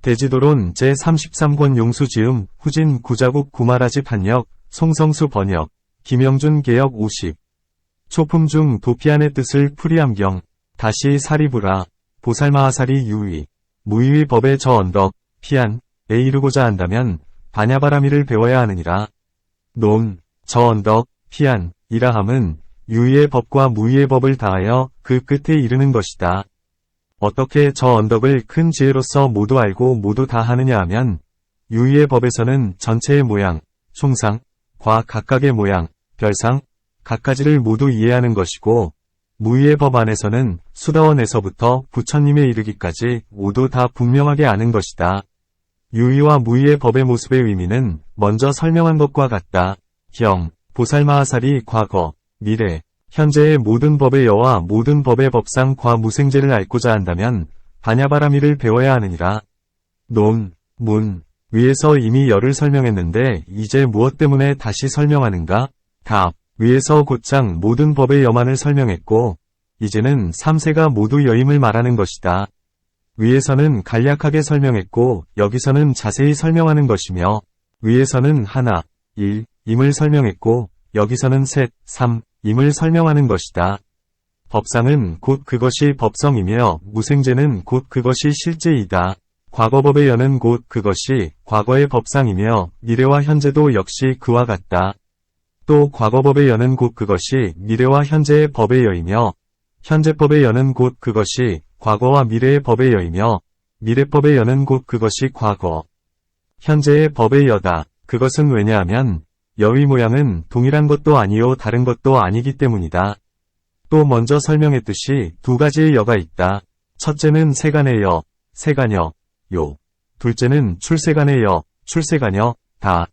대지도론 제33권 용수지음 후진 구자국 구마라지 판역 송성수 번역 김영준 개역 50 초품 중 도피안의 뜻을 풀이함경 다시 사리부라 보살마하사리 유의 무의의 법의 저 언덕 피안에 이르고자 한다면 반야바라미를 배워야 하느니라. 저 언덕 피안이라 함은 유의의 법과 무의의 법을 다하여 그 끝에 이르는 것이다. 어떻게 저 언덕을 큰 지혜로서 모두 알고 모두 다 하느냐 하면 유의의 법에서는 전체의 모양, 총상, 과 각각의 모양, 별상, 각가지를 모두 이해하는 것이고 무의의 법 안에서는 수다원에서부터 부처님에 이르기까지 모두 다 분명하게 아는 것이다. 유의와 무의의 법의 모습의 의미는 먼저 설명한 것과 같다. 보살마하사리 과거, 미래, 현재의 모든 법의 여와 모든 법의 법상 과 무생제를 알고자 한다면 반야바라미를 배워야 하느니라. 위에서 이미 여를 설명했는데 이제 무엇 때문에 다시 설명하는가? 답. 위에서 곧장 모든 법의 여만을 설명했고 이제는 3세가 모두 여임을 말하는 것이다. 위에서는 간략하게 설명했고 여기서는 자세히 설명하는 것이며 위에서는 하나, 1, 임을 설명했고 여기서는 셋, 3, 임을 설명하는 것이다. 법상은 곧 그것이 법성이며 무생제는 곧 그것이 실제이다. 과거법의 여는 곧 그것이 과거의 법상이며 미래와 현재도 역시 그와 같다. 또 과거법의 여는 곧 그것이 미래와 현재의 법의 여이며 현재법의 여는 곧 그것이 과거와 미래의 법의 여이며 미래법의 여는 곧 그것이 과거, 현재의 법의 여다. 그것은 왜냐하면 여의 모양은 동일한 것도 아니요 다른 것도 아니기 때문이다. 또 먼저 설명했듯이 두 가지의 여가 있다. 첫째는 세간의 여, 세간여, 요. 둘째는 출세간의 여, 출세간여, 다.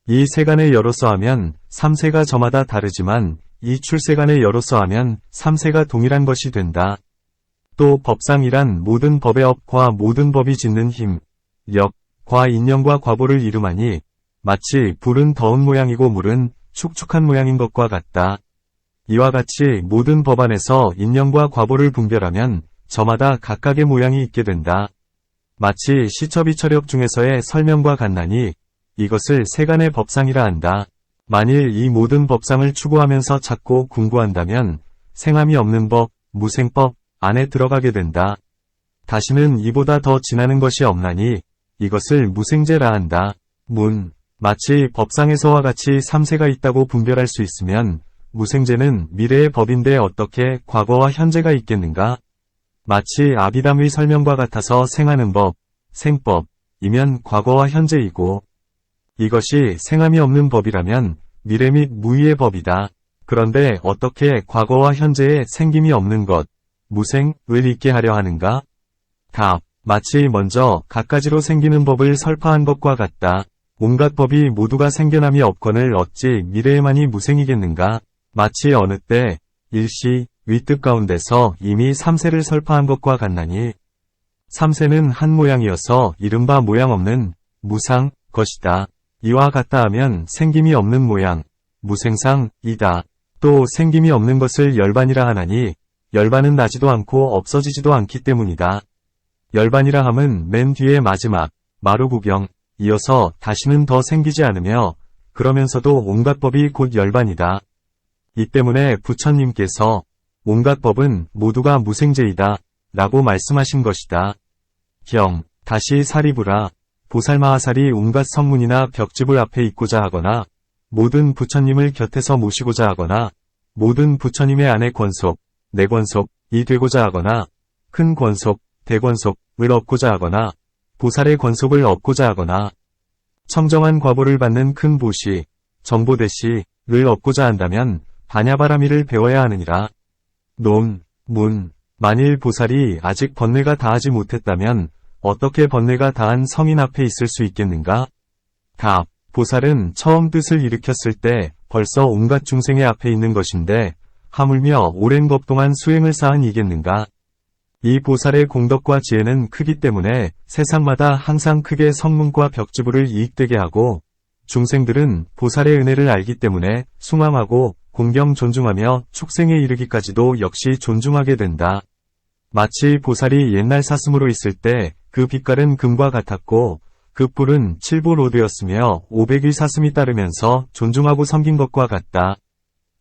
이 세간의 여로서 하면 3세가 저마다 다르지만 이 출세간의 여로서 하면 3세가 동일한 것이 된다. 또 법상이란 모든 법의 업과 모든 법이 짓는 힘, 력, 과 인연과 과보를 이름하니 마치 불은 더운 모양이고 물은 축축한 모양인 것과 같다. 이와 같이 모든 법 안에서 인연과 과보를 분별하면 저마다 각각의 모양이 있게 된다. 마치 시처비처력 중에서의 설명과 같나니 이것을 세간의 법상이라 한다. 만일 이 모든 법상을 추구하면서 찾고 궁구한다면 생함이 없는 법, 무생법 안에 들어가게 된다. 다시는 이보다 더 지나는 것이 없나니 이것을 무생제라 한다. 마치 법상에서와 같이 3세가 있다고 분별할 수 있으면 무생제는 미래의 법인데 어떻게 과거와 현재가 있겠는가? 마치 아비담의 설명과 같아서 생하는 법, 생법이면 과거와 현재이고 이것이 생함이 없는 법이라면 미래 및 무의의 법이다. 그런데 어떻게 과거와 현재에 생김이 없는 것, 무생을 있게 하려 하는가? 답. 마치 먼저 각가지로 생기는 법을 설파한 것과 같다. 온갖 법이 모두가 생겨남이 없거늘 어찌 미래에만이 무생이겠는가? 마치 어느 때 일시 위뜻 가운데서 이미 3세를 설파한 것과 같나니 3세는 한 모양이어서 이른바 모양 없는 무상 것이다. 이와 같다 하면 생김이 없는 모양, 무생상이다. 또 생김이 없는 것을 열반이라 하나니 열반은 나지도 않고 없어지지도 않기 때문이다. 열반이라 함은 맨 뒤에 마지막, 마루구경, 이어서 다시는 더 생기지 않으며 그러면서도 온갖 법이 곧 열반이다. 이 때문에 부처님께서 온갖 법은 모두가 무생제이다 라고 말씀하신 것이다. 다시 사리부라 보살마하사리 온갖 성문이나 벽집을 앞에 있고자 하거나 모든 부처님을 곁에서 모시고자 하거나 모든 부처님의 안의 권속, 내권속이 되고자 하거나 큰 권속, 대권속을 얻고자 하거나 보살의 권속을 얻고자 하거나 청정한 과보를 받는 큰 보시, 정보대시를 얻고자 한다면 반야바라미를 배워야 하느니라. 만일 보살이 아직 번뇌가 다하지 못했다면 어떻게 번뇌가 다한 성인 앞에 있을 수 있겠는가? 답. 보살은 처음 뜻을 일으켰을 때 벌써 온갖 중생의 앞에 있는 것인데 하물며 오랜 법 동안 수행을 쌓은 이겠는가? 이 보살의 공덕과 지혜는 크기 때문에 세상마다 항상 크게 성문과 벽지부를 이익되게 하고 중생들은 보살의 은혜를 알기 때문에 숭앙하고 공경 존중하며 축생에 이르기까지도 역시 존중하게 된다. 마치 보살이 옛날 사슴으로 있을 때 그 빛깔은 금과 같았고 그 뿔은 칠보로드였으며 500의 사슴이 따르면서 존중하고 섬긴 것과 같다.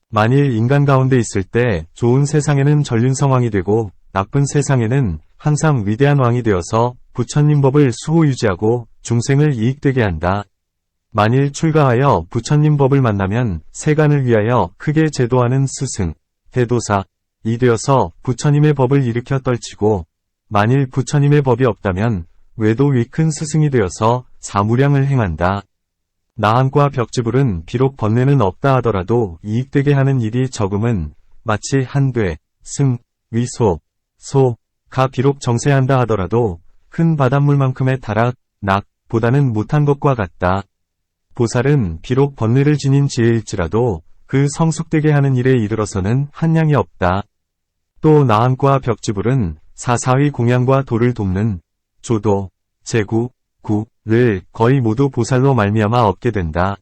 만일 인간 가운데 있을 때 좋은 세상에는 전륜성왕이 되고 나쁜 세상에는 항상 위대한 왕이 되어서 부처님 법을 수호 유지하고 중생을 이익되게 한다. 만일 출가하여 부처님 법을 만나면 세간을 위하여 크게 제도하는 스승, 대도사, 이 되어서 부처님의 법을 일으켜 떨치고 만일 부처님의 법이 없다면 외도 위 큰 스승이 되어서 사무량을 행한다. 나한과 벽지불은 비록 번뇌는 없다 하더라도 이익되게 하는 일이 적음은 마치 한되, 승, 위소, 소, 가 비록 정세한다 하더라도 큰 바닷물만큼의 타락, 낙, 보다는 못한 것과 같다. 보살은 비록 번뇌를 지닌 지혜일지라도 그 성숙되게 하는 일에 이르러서는 한량이 없다. 또 나한과 벽지불은 사사의 공양과 도를 돕는 조도, 제구, 구를 거의 모두 보살로 말미암아 얻게 된다.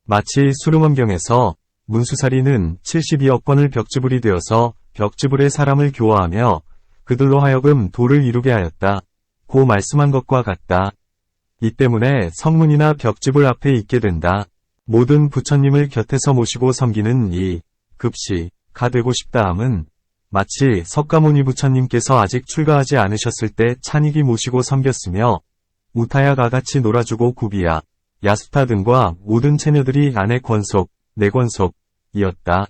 마치 수릉엄경에서 문수사리는 72억 번을 벽지불이 되어서 벽지불의 사람을 교화하며 그들로 하여금 도를 이루게 하였다. 고 말씀한 것과 같다. 이 때문에 성문이나 벽지불 앞에 있게 된다. 모든 부처님을 곁에서 모시고 섬기는 이 급시, 가 되고 싶다 함은 마치 석가모니 부처님께서 아직 출가하지 않으셨을 때 찬익이 모시고 섬겼으며 우타야가 같이 놀아주고 구비야, 야수타 등과 모든 체녀들이 아내 권속, 내 권속이었다.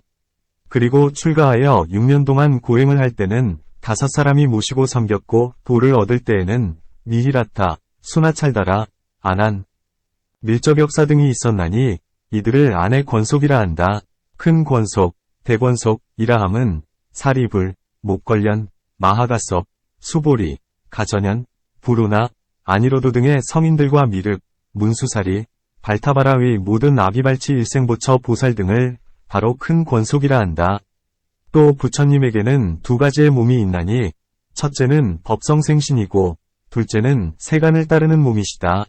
그리고 출가하여 6년 동안 고행을 할 때는 5사람이 모시고 섬겼고 도를 얻을 때에는 미히라타, 수나찰다라, 아난, 밀적역사 등이 있었나니 이들을 아내 권속이라 한다. 큰 권속, 대권속이라 함은 사리불, 목걸련, 마하가섭, 수보리, 가전현, 부루나, 아니로도 등의 성인들과 미륵, 문수사리, 발타바라의 모든 아비발치 일생보처 보살 등을 바로 큰 권속이라 한다. 또 부처님에게는 두 가지의 몸이 있나니 첫째는 법성생신이고 둘째는 세간을 따르는 몸이시다.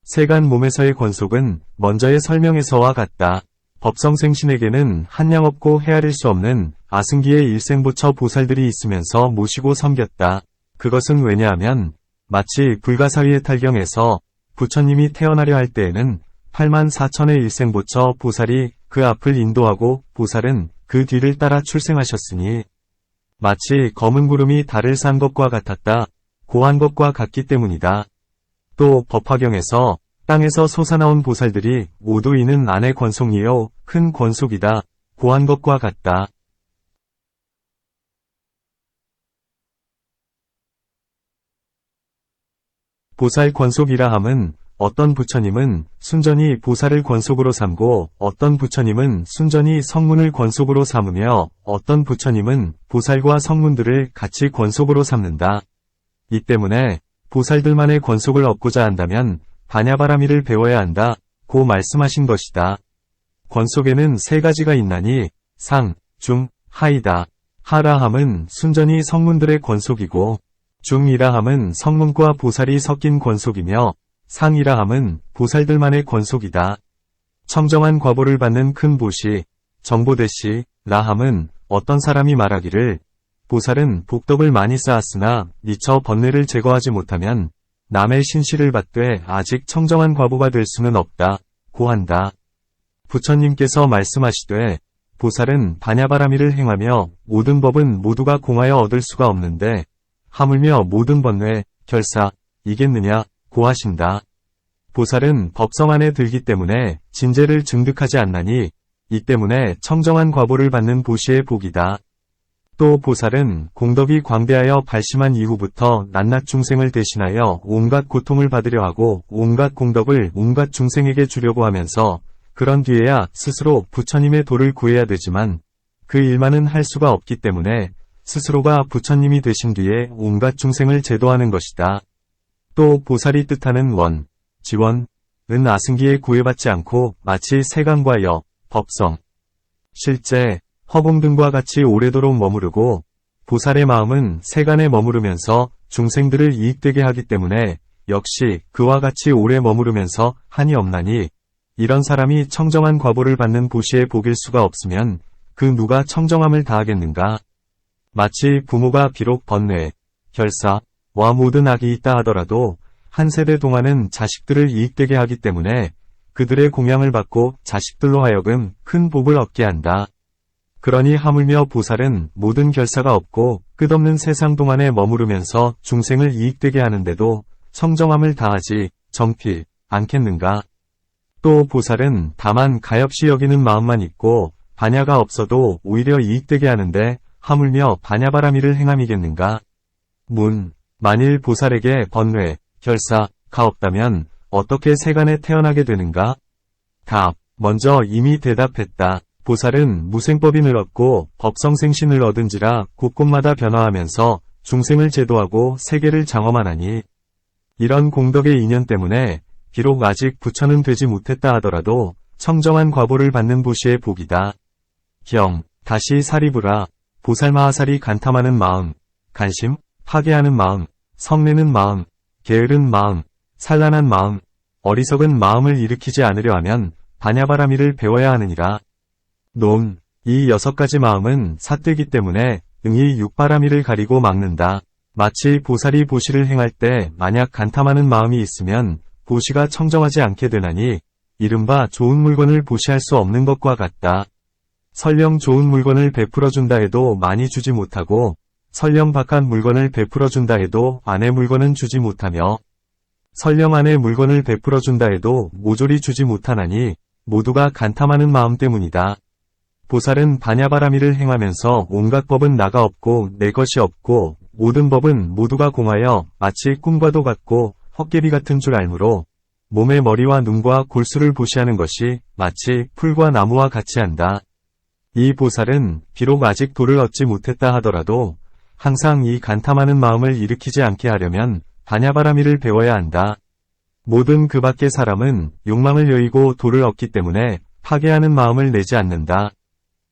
세간 몸에서의 권속은 먼저의 설명에서와 같다. 법성생신에게는 한량 없고 헤아릴 수 없는 아승기의 일생보처 보살들이 있으면서 모시고 섬겼다. 그것은 왜냐하면 마치 불가사위의 탈경에서 부처님이 태어나려 할 때에는 8만 4천의 일생보처 보살이 그 앞을 인도하고 보살은 그 뒤를 따라 출생하셨으니 마치 검은 구름이 달을 산 것과 같았다. 고한 것과 같기 때문이다. 또 법화경에서 땅에서 솟아나온 보살들이 모두 이는 아내 권속이요 큰 권속이다. 고한 것과 같다. 보살 권속이라 함은 어떤 부처님은 순전히 보살을 권속으로 삼고 어떤 부처님은 순전히 성문을 권속으로 삼으며 어떤 부처님은 보살과 성문들을 같이 권속으로 삼는다. 이 때문에 보살들만의 권속을 얻고자 한다면 바냐바라미를 배워야 한다. 고 말씀하신 것이다. 권속에는 세 가지가 있나니 상, 중, 하이다. 하라함은 순전히 성문들의 권속이고 중이라함은 성문과 보살이 섞인 권속이며 상이라함은 보살들만의 권속이다. 청정한 과보를 받는 큰 보시, 정보대시, 라함은 어떤 사람이 말하기를 보살은 복덕을 많이 쌓았으나 미처 번뇌를 제거하지 못하면 남의 신시를 받되 아직 청정한 과보가 될 수는 없다. 고 한다. 부처님께서 말씀하시되 보살은 바냐바라미를 행하며 모든 법은 모두가 공하여 얻을 수가 없는데 하물며 모든 번뇌, 결사, 이겠느냐, 고 하신다. 보살은 법성 안에 들기 때문에 진재를 증득하지 않나니 이 때문에 청정한 과보를 받는 보시의 복이다. 또 보살은 공덕이 광대하여 발심한 이후부터 낱낱 중생을 대신하여 온갖 고통을 받으려 하고 온갖 공덕을 온갖 중생에게 주려고 하면서 그런 뒤에야 스스로 부처님의 도를 구해야 되지만 그 일만은 할 수가 없기 때문에 스스로가 부처님이 되신 뒤에 온갖 중생을 제도하는 것이다. 또 보살이 뜻하는 원, 지원, 은 아승기에 구애받지 않고 마치 세간과 여, 법성, 실제, 허공 등과 같이 오래도록 머무르고 보살의 마음은 세간에 머무르면서 중생들을 이익되게 하기 때문에 역시 그와 같이 오래 머무르면서 한이 없나니 이런 사람이 청정한 과보를 받는 보시의 복일 수가 없으면 그 누가 청정함을 다하겠는가. 마치 부모가 비록 번뇌, 결사, 와 모든 악이 있다 하더라도 한 세대 동안은 자식들을 이익되게 하기 때문에 그들의 공양을 받고 자식들로 하여금 큰 복을 얻게 한다. 그러니 하물며 보살은 모든 결사가 없고 끝없는 세상 동안에 머무르면서 중생을 이익되게 하는데도 청정함을 다하지 정필 않겠는가? 또 보살은 다만 가엾이 여기는 마음만 있고 반야가 없어도 오히려 이익되게 하는데 하물며 반야바라미를 행함이겠는가? 만일 보살에게 번뇌, 결사가 없다면 어떻게 세간에 태어나게 되는가? 답. 먼저 이미 대답했다. 보살은 무생법이 늘었고 법성생신을 얻은지라 곳곳마다 변화하면서 중생을 제도하고 세계를 장엄하나니 이런 공덕의 인연 때문에 비록 아직 부처는 되지 못했다 하더라도 청정한 과보를 받는 보시의 복이다. 다시 사리부라. 보살마하살이 간탐하는 마음, 간심, 파괴하는 마음, 성내는 마음, 게으른 마음, 산란한 마음, 어리석은 마음을 일으키지 않으려 하면 반야바라미를 배워야 하느니라. 이 6가지 마음은 삿되기 때문에 응이 6바라미를 가리고 막는다. 마치 보살이 보시를 행할 때 만약 간탐하는 마음이 있으면 보시가 청정하지 않게 되나니 이른바 좋은 물건을 보시할 수 없는 것과 같다. 설령 좋은 물건을 베풀어 준다 해도 많이 주지 못하고 설령 박한 물건을 베풀어 준다 해도 안의 물건은 주지 못하며 설령 안의 물건을 베풀어 준다 해도 모조리 주지 못하나니 모두가 간탐하는 마음 때문이다. 보살은 반야바라미를 행하면서 온갖 법은 나가 없고 내 것이 없고 모든 법은 모두가 공하여 마치 꿈과도 같고 헛개비 같은 줄 알므로 몸의 머리와 눈과 골수를 보시하는 것이 마치 풀과 나무와 같이 한다. 이 보살은 비록 아직 도를 얻지 못했다 하더라도 항상 이 간탐하는 마음을 일으키지 않게 하려면 반야바라미를 배워야 한다. 모든 그 밖의 사람은 욕망을 여의고 도를 얻기 때문에 파괴하는 마음을 내지 않는다.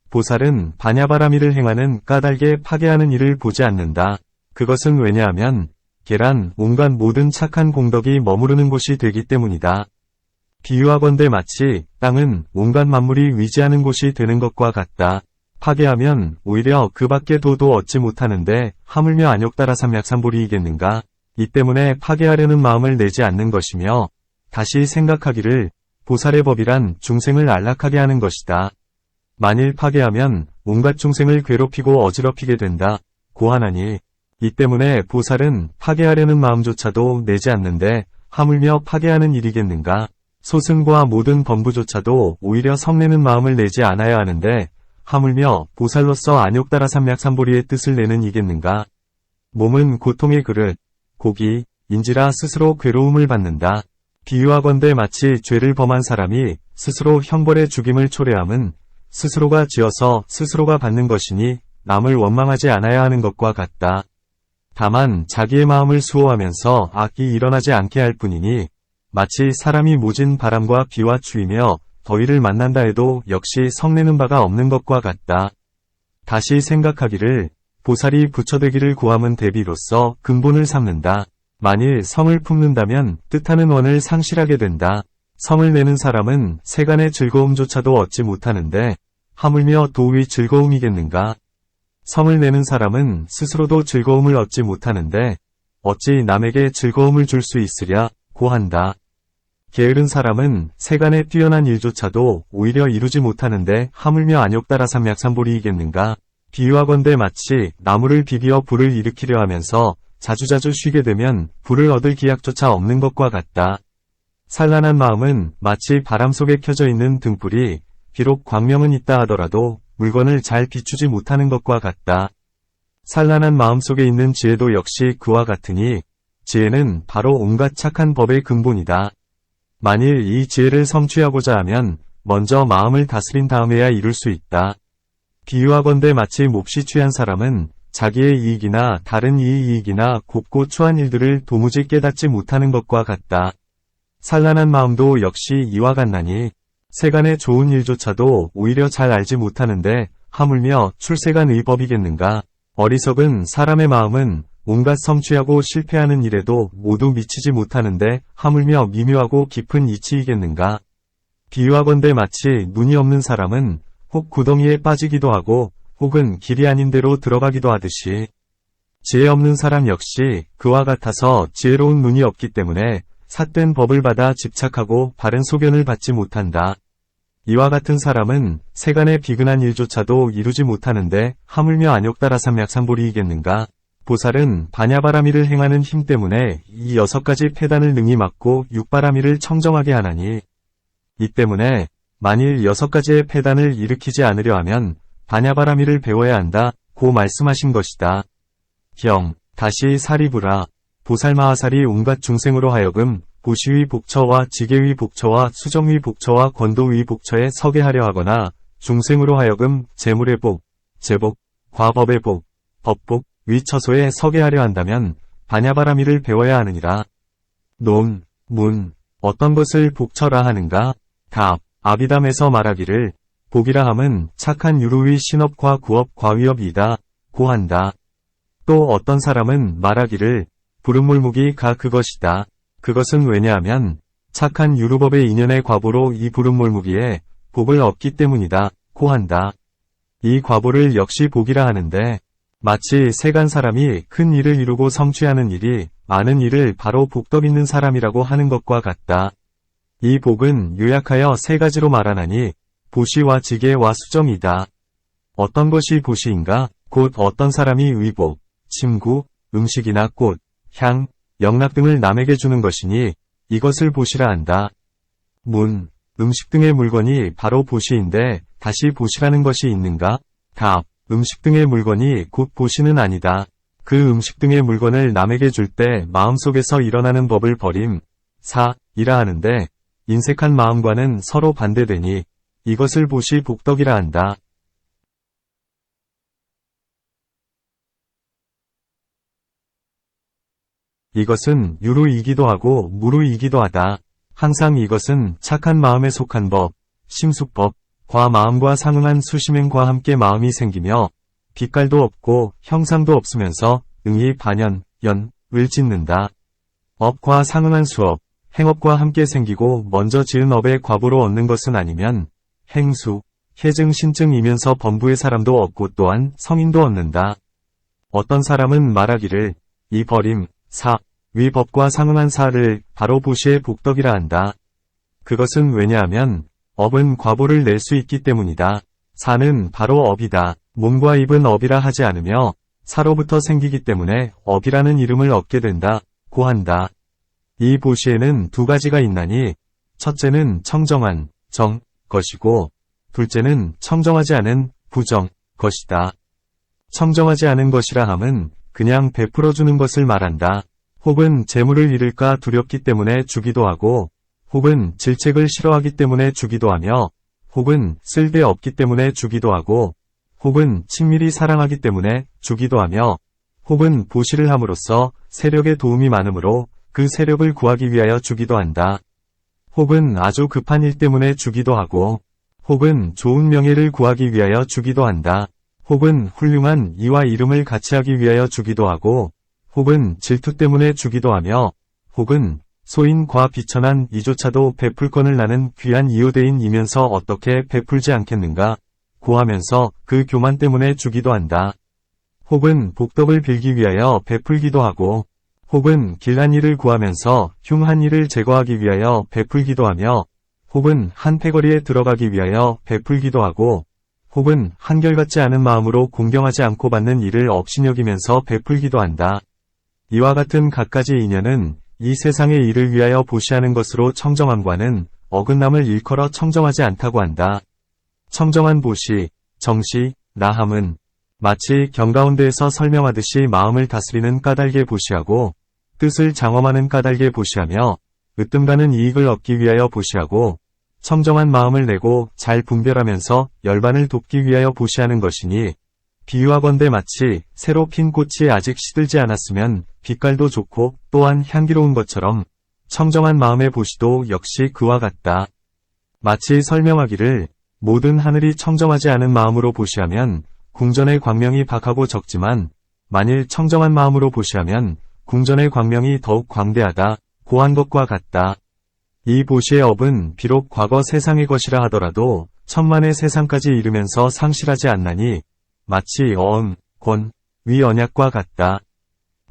보살은 반야바라미를 행하는 까닭에 파괴하는 일을 보지 않는다. 그것은 왜냐하면 계란, 온갖 모든 착한 공덕이 머무르는 곳이 되기 때문이다. 비유하건대 마치 땅은 온갖 만물이 위지하는 곳이 되는 것과 같다. 파괴하면 오히려 그 밖의 도도 얻지 못하는데 하물며 안욕따라 삼약삼보리이겠는가? 이 때문에 파괴하려는 마음을 내지 않는 것이며 다시 생각하기를 보살의 법이란 중생을 안락하게 하는 것이다. 만일 파괴하면 온갖 중생을 괴롭히고 어지럽히게 된다. 고하나니 이 때문에 보살은 파괴하려는 마음조차도 내지 않는데 하물며 파괴하는 일이겠는가? 소승과 모든 범부조차도 오히려 성내는 마음을 내지 않아야 하는데 하물며 보살로서 안욕따라 삼약삼보리의 뜻을 내는 이겠는가? 몸은 고통의 그릇, 고기, 인지라 스스로 괴로움을 받는다. 비유하건대 마치 죄를 범한 사람이 스스로 형벌의 죽임을 초래함은 스스로가 지어서 스스로가 받는 것이니 남을 원망하지 않아야 하는 것과 같다. 다만 자기의 마음을 수호하면서 악이 일어나지 않게 할 뿐이니 마치 사람이 모진 바람과 비와 추위며 더위를 만난다 해도 역시 성내는 바가 없는 것과 같다. 다시 생각하기를 보살이 부처되기를 구함은 대비로서 근본을 삼는다. 만일 성을 품는다면 뜻하는 원을 상실하게 된다. 성을 내는 사람은 세간의 즐거움조차도 얻지 못하는데 하물며 도의 즐거움이겠는가? 성을 내는 사람은 스스로도 즐거움을 얻지 못하는데 어찌 남에게 즐거움을 줄 수 있으랴 고한다. 게으른 사람은 세간의 뛰어난 일조차도 오히려 이루지 못하는데 하물며 안욕따라 삼약삼보리이겠는가? 비유하건대 마치 나무를 비비어 불을 일으키려 하면서 자주자주 쉬게 되면 불을 얻을 기약조차 없는 것과 같다. 산란한 마음은 마치 바람 속에 켜져 있는 등불이 비록 광명은 있다 하더라도 물건을 잘 비추지 못하는 것과 같다. 산란한 마음 속에 있는 지혜도 역시 그와 같으니 지혜는 바로 온갖 착한 법의 근본이다. 만일 이 지혜를 성취하고자 하면 먼저 마음을 다스린 다음에야 이룰 수 있다. 비유하건대 마치 몹시 취한 사람은 자기의 이익이나 다른 이의 이익이나 곱고 추한 일들을 도무지 깨닫지 못하는 것과 같다. 산란한 마음도 역시 이와 같나니 세간의 좋은 일조차도 오히려 잘 알지 못하는데 하물며 출세간의 법이겠는가? 어리석은 사람의 마음은 온갖 성취하고 실패하는 일에도 모두 미치지 못하는데 하물며 미묘하고 깊은 이치이겠는가? 비유하건대 마치 눈이 없는 사람은 혹 구덩이에 빠지기도 하고 혹은 길이 아닌 데로 들어가기도 하듯이 지혜 없는 사람 역시 그와 같아서 지혜로운 눈이 없기 때문에 삿된 법을 받아 집착하고 바른 소견을 받지 못한다. 이와 같은 사람은 세간의 비근한 일조차도 이루지 못하는데 하물며 안욕다라삼약삼보리이겠는가. 보살은 반야바라미를 행하는 힘 때문에 이 6가지 폐단을 능히 막고 육바라미를 청정하게 하나니, 이 때문에 만일 6가지의 폐단을 일으키지 않으려 하면 반야바라미를 배워야 한다 고 말씀하신 것이다. 다시 사리부라. 보살마하살이 온갖 중생으로 하여금 보시의 복처와 지계의 복처와 수정의 복처와 권도의 복처에 서게 하려 하거나 중생으로 하여금 재물의 복, 제복, 과법의 복, 법복, 위처소에 서게 하려 한다면 반야바라미를 배워야 하느니라. 논, 문, 어떤 것을 복처라 하는가? 답, 아비담에서 말하기를 복이라 함은 착한 유루의 신업과 구업 과위업이다 고 한다. 또 어떤 사람은 말하기를 부름물목이 가 그것이다. 그것은 왜냐하면 착한 유루법의 인연의 과보로 이 부름물목이에 복을 얻기 때문이다 고 한다. 이 과보를 역시 복이라 하는데 마치 세간 사람이 큰 일을 이루고 성취하는 일이 많은 일을 바로 복덕 있는 사람이라고 하는 것과 같다. 이 복은 요약하여 3가지로 말하나니 보시와 지계와 수정이다. 어떤 것이 보시인가? 곧 어떤 사람이 의복, 침구, 음식이나 꽃, 향, 영락 등을 남에게 주는 것이니 이것을 보시라 한다. 문, 음식 등의 물건이 바로 보시인데 다시 보시라는 것이 있는가? 답, 음식 등의 물건이 곧 보시는 아니다. 그 음식 등의 물건을 남에게 줄 때 마음속에서 일어나는 법을 버림, 이라 하는데 인색한 마음과는 서로 반대되니 이것을 보시 복덕이라 한다. 이것은 유루이기도 하고 무루이기도 하다. 항상 이것은 착한 마음에 속한 법, 심숙법, 과 마음과 상응한 수심행과 함께 마음이 생기며 빛깔도 없고 형상도 없으면서 응이 반연, 을 짓는다. 업과 상응한 수업, 행업과 함께 생기고 먼저 지은 업의 과보로 얻는 것은 아니면 행수, 해증 신증이면서 범부의 사람도 얻고 또한 성인도 얻는다. 어떤 사람은 말하기를 이 버림, 위 법과 상응한 사를 바로 보시의 복덕이라 한다. 그것은 왜냐하면 업은 과보를 낼 수 있기 때문이다. 사는 바로 업이다. 몸과 입은 업이라 하지 않으며 사로부터 생기기 때문에 업이라는 이름을 얻게 된다 고 한다. 이 보시에는 2가지가 있나니 첫째는 청정한 것이고 둘째는 청정하지 않은 것이다. 청정하지 않은 것이라 함은 그냥 베풀어주는 것을 말한다. 혹은 재물을 잃을까 두렵기 때문에 주기도 하고 혹은 질책을 싫어하기 때문에 주기도 하며 혹은 쓸데 없기 때문에 주기도 하고 혹은 친밀히 사랑하기 때문에 주기도 하며 혹은 보시를 함으로써 세력의 도움이 많으므로 그 세력을 구하기 위하여 주기도 한다. 혹은 아주 급한 일 때문에 주기도 하고 혹은 좋은 명예를 구하기 위하여 주기도 한다. 혹은 훌륭한 이와 이름을 같이 하기 위하여 주기도 하고 혹은 질투 때문에 주기도 하며 혹은 소인과 비천한 이조차도 베풀건을 나는 귀한 이오대인이면서 어떻게 베풀지 않겠는가 고 하면서 그 교만 때문에 주기도 한다. 혹은 복덕을 빌기 위하여 베풀기도 하고 혹은 길한 일을 구하면서 흉한 일을 제거하기 위하여 베풀기도 하며 혹은 한패거리에 들어가기 위하여 베풀기도 하고 혹은 한결같지 않은 마음으로 공경하지 않고 받는 일을 업신여기면서 베풀기도 한다. 이와 같은 갖가지 인연은 이 세상의 일을 위하여 보시하는 것으로 청정함과는 어긋남을 일컬어 청정하지 않다고 한다. 청정한 보시, 정시, 나함은 마치 경가운데에서 설명하듯이 마음을 다스리는 까닭에 보시하고 뜻을 장엄하는 까닭에 보시하며 으뜸가는 이익을 얻기 위하여 보시하고 청정한 마음을 내고 잘 분별하면서 열반을 돕기 위하여 보시하는 것이니 비유하건대 마치 새로 핀 꽃이 아직 시들지 않았으면 빛깔도 좋고 또한 향기로운 것처럼 청정한 마음의 보시도 역시 그와 같다. 마치 설명하기를 모든 하늘이 청정하지 않은 마음으로 보시하면 궁전의 광명이 박하고 적지만 만일 청정한 마음으로 보시하면 궁전의 광명이 더욱 광대하다 고한 것과 같다. 이 보시의 업은 비록 과거 세상의 것이라 하더라도 천만의 세상까지 이르면서 상실하지 않나니 마치 권, 위 언약과 같다.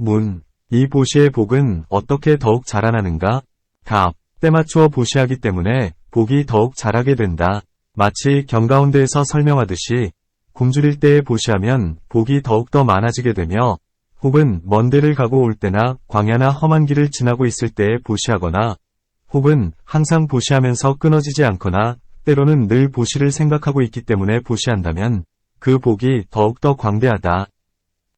문. 이 보시의 복은 어떻게 더욱 자라나는가? 답. 때맞추어 보시하기 때문에 복이 더욱 자라게 된다. 마치 경가운데에서 설명하듯이 굶주릴 때에 보시하면 복이 더욱더 많아지게 되며 혹은 먼 데를 가고 올 때나 광야나 험한 길을 지나고 있을 때에 보시하거나 혹은 항상 보시하면서 끊어지지 않거나 때로는 늘 보시를 생각하고 있기 때문에 보시한다면 그 복이 더욱더 광대하다.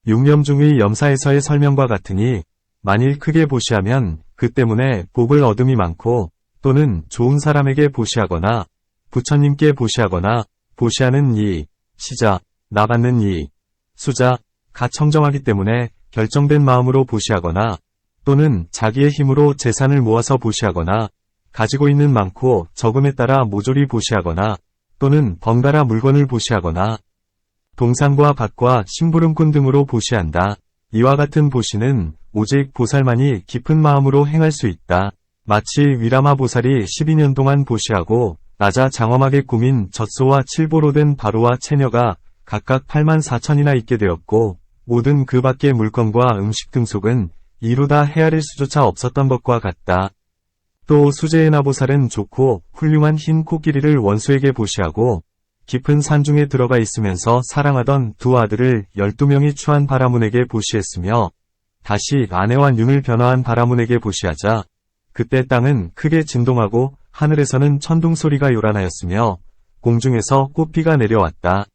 육념중의 염사에서의 설명과 같으니 만일 크게 보시하면 그 때문에 복을 얻음이 많고 또는 좋은 사람에게 보시하거나 부처님께 보시하거나 보시하는 이 시자, 나받는 이 수자, 가 청정하기 때문에 결정된 마음으로 보시하거나 또는 자기의 힘으로 재산을 모아서 보시하거나 가지고 있는 많고 적음에 따라 모조리 보시하거나 또는 번갈아 물건을 보시하거나 동상과 밭과 심부름꾼 등으로 보시한다. 이와 같은 보시는 오직 보살만이 깊은 마음으로 행할 수 있다. 마치 위라마 보살이 12년 동안 보시하고 낮아 장엄하게 꾸민 젖소와 칠보로 된 바로와 채녀가 각각 84,000이나 있게 되었고 모든 그 밖의 물건과 음식 등 속은 이루다 헤아릴 수조차 없었던 것과 같다. 또 수제에나 보살은 좋고 훌륭한 흰 코끼리를 원수에게 보시하고 깊은 산중에 들어가 있으면서 사랑하던 두 아들을 12명이 추한 바라문에게 보시했으며 다시 아내와 윤을 변화한 바라문에게 보시하자 그때 땅은 크게 진동하고 하늘에서는 천둥 소리가 요란하였으며 공중에서 꽃비가 내려왔다.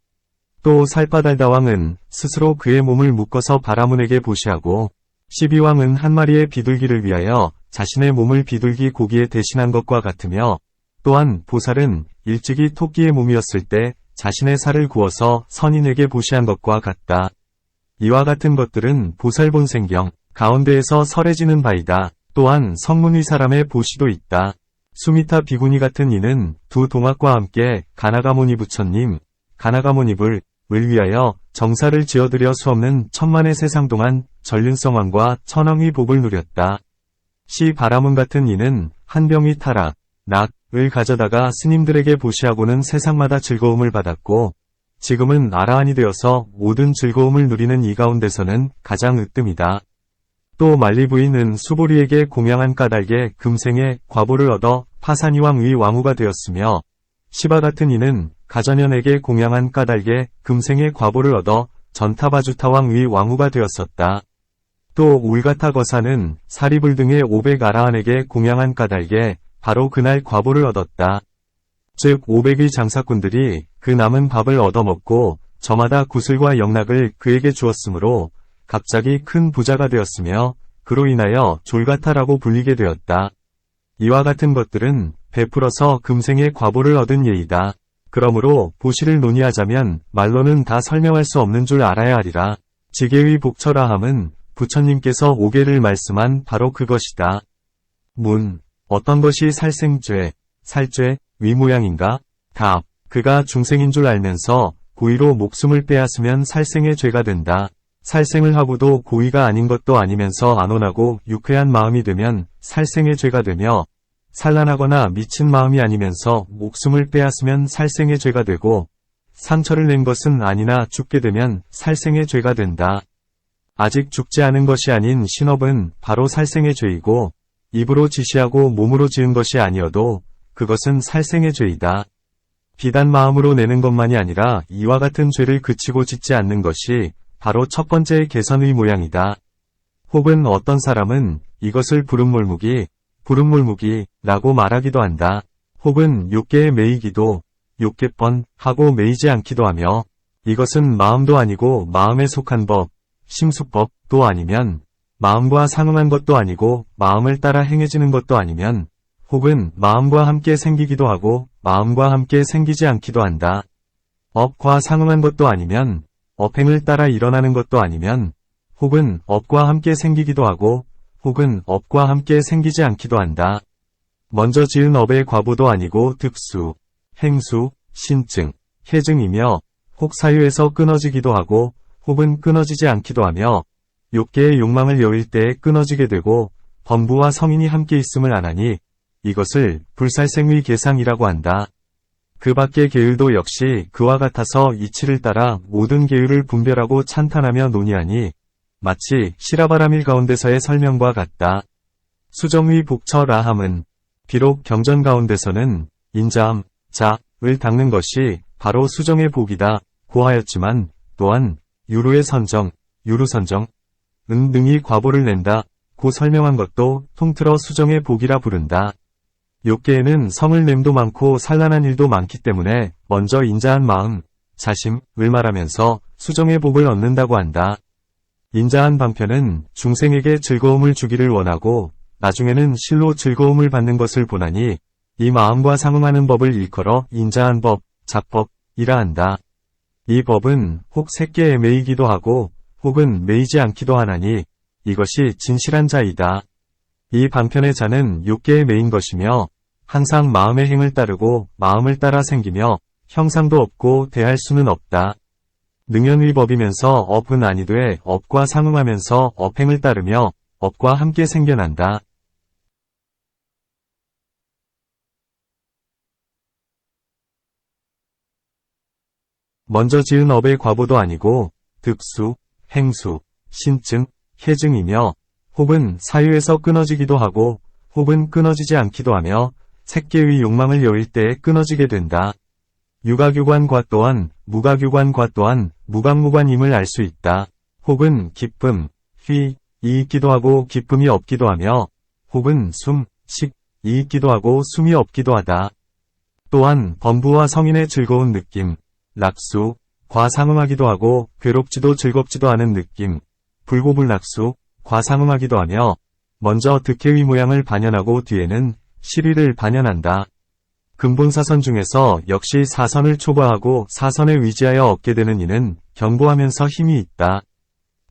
또 살바달다 왕은 스스로 그의 몸을 묶어서 바라문에게 보시하고 12왕은 한 마리의 비둘기를 위하여 자신의 몸을 비둘기 고기에 대신한 것과 같으며 또한 보살은 일찍이 토끼의 몸이었을 때 자신의 살을 구워서 선인에게 보시한 것과 같다. 이와 같은 것들은 보살본생경 가운데에서 설해지는 바이다. 또한 성문의 사람의 보시도 있다. 수미타 비구니 같은 이는 두 동학과 함께 가나가모니 부처님, 가나가모니불을 위하여 정사를 지어드려 수없는 천만의 세상 동안 전륜성왕과 천왕의 복을 누렸다. 시 바라문 같은 이는 한 병의 타락, 낙을 가져다가 스님들에게 보시하고는 세상마다 즐거움을 받았고 지금은 아라한이 되어서 모든 즐거움을 누리는 이 가운데서는 가장 으뜸이다. 또 말리부인은 수보리에게 공양한 까닭에 금생에 과보를 얻어 파사니왕의 왕후가 되었으며 시바 같은 이는 가전현에게 공양한 까닭에 금생에 과보를 얻어 전타바주타왕의 왕후가 되었었다. 또 울가타 거사는 사리불 등의 500아라한에게 공양한 까닭에 바로 그날 과보를 얻었다. 즉 500의 장사꾼들이 그 남은 밥을 얻어먹고 저마다 구슬과 영락을 그에게 주었으므로 갑자기 큰 부자가 되었으며 그로 인하여 졸가타라고 불리게 되었다. 이와 같은 것들은 베풀어서 금생의 과보를 얻은 예이다. 그러므로 보시를 논의하자면 말로는 다 설명할 수 없는 줄 알아야 하리라. 지계의 복철아함은 부처님께서 5개를 말씀한 바로 그것이다. 문. 어떤 것이 살생죄, 살죄, 위모양인가? 답. 그가 중생인 줄 알면서 고의로 목숨을 빼앗으면 살생의 죄가 된다. 살생을 하고도 고의가 아닌 것도 아니면서 안온하고 유쾌한 마음이 되면 살생의 죄가 되며 산란하거나 미친 마음이 아니면서 목숨을 빼앗으면 살생의 죄가 되고 상처를 낸 것은 아니나 죽게 되면 살생의 죄가 된다. 아직 죽지 않은 것이 아닌 신업은 바로 살생의 죄이고 입으로 지시하고 몸으로 지은 것이 아니어도 그것은 살생의 죄이다. 비단 마음으로 내는 것만이 아니라 이와 같은 죄를 그치고 짓지 않는 것이 바로 첫 번째의 개선의 모양이다. 혹은 어떤 사람은 이것을 부름몰무기라고 말하기도 한다. 혹은 욕계에 매이기도, 욕계번 하고 매이지 않기도 하며 이것은 마음도 아니고 마음에 속한 법, 심수법도 아니면 마음과 상응한 것도 아니고 마음을 따라 행해지는 것도 아니면 혹은 마음과 함께 생기기도 하고 마음과 함께 생기지 않기도 한다. 업과 상응한 것도 아니면 업행을 따라 일어나는 것도 아니면 혹은 업과 함께 생기기도 하고 혹은 업과 함께 생기지 않기도 한다. 먼저 지은 업의 과보도 아니고 득수, 행수, 신증, 해증이며 혹 사유에서 끊어지기도 하고 혹은 끊어지지 않기도 하며 욕계의 욕망을 여일 때에 끊어지게 되고 범부와 성인이 함께 있음을 안하니 이것을 불살생의 계상이라고 한다. 그 밖의 계율도 역시 그와 같아서 이치를 따라 모든 계율을 분별하고 찬탄하며 논의하니 마치 시라바라밀 가운데서의 설명과 같다. 수정의 복처라함은 비록 경전 가운데서는 인자함, 자을 닦는 것이 바로 수정의 복이다 고하였지만 또한 유루의 선정, 유루선정, 은 등이 과보를 낸다 고 설명한 것도 통틀어 수정의 복이라 부른다. 욥기에는 성을 냄도 많고 산란한 일도 많기 때문에 먼저 인자한 마음, 자심을 말하면서 수정의 복을 얻는다고 한다. 인자한 방편은 중생에게 즐거움을 주기를 원하고 나중에는 실로 즐거움을 받는 것을 보나니 이 마음과 상응하는 법을 일컬어 인자한 법, 자법이라 한다. 이 법은 혹 새끼에 매이기도 하고 혹은 매이지 않기도 하나니 이것이 진실한 자이다. 이 방편의 자는 욥기에 매인 것이며 항상 마음의 행을 따르고 마음을 따라 생기며 형상도 없고 대할 수는 없다. 능연의 법이면서 업은 아니되 업과 상응하면서 업행을 따르며 업과 함께 생겨난다. 먼저 지은 업의 과보도 아니고 득수, 행수, 신증, 해증이며 혹은 사유에서 끊어지기도 하고 혹은 끊어지지 않기도 하며 색계의 욕망을 여일 때에 끊어지게 된다. 유가규관과 또한 무가규관과 또한 무각무관임을 알 수 있다. 혹은 기쁨, 휘이 있기도 하고 기쁨이 없기도 하며 혹은 숨, 식이 있기도 하고 숨이 없기도 하다. 또한 범부와 성인의 즐거운 느낌, 낙수, 과상응하기도 하고 괴롭지도 즐겁지도 않은 느낌, 불고불낙수, 과상응하기도 하며 먼저 득해의 모양을 반연하고 뒤에는 실의를 반연한다. 근본사선 중에서 역시 사선을 초과하고 사선에 의지하여 얻게 되는 이는 견고하면서 힘이 있다.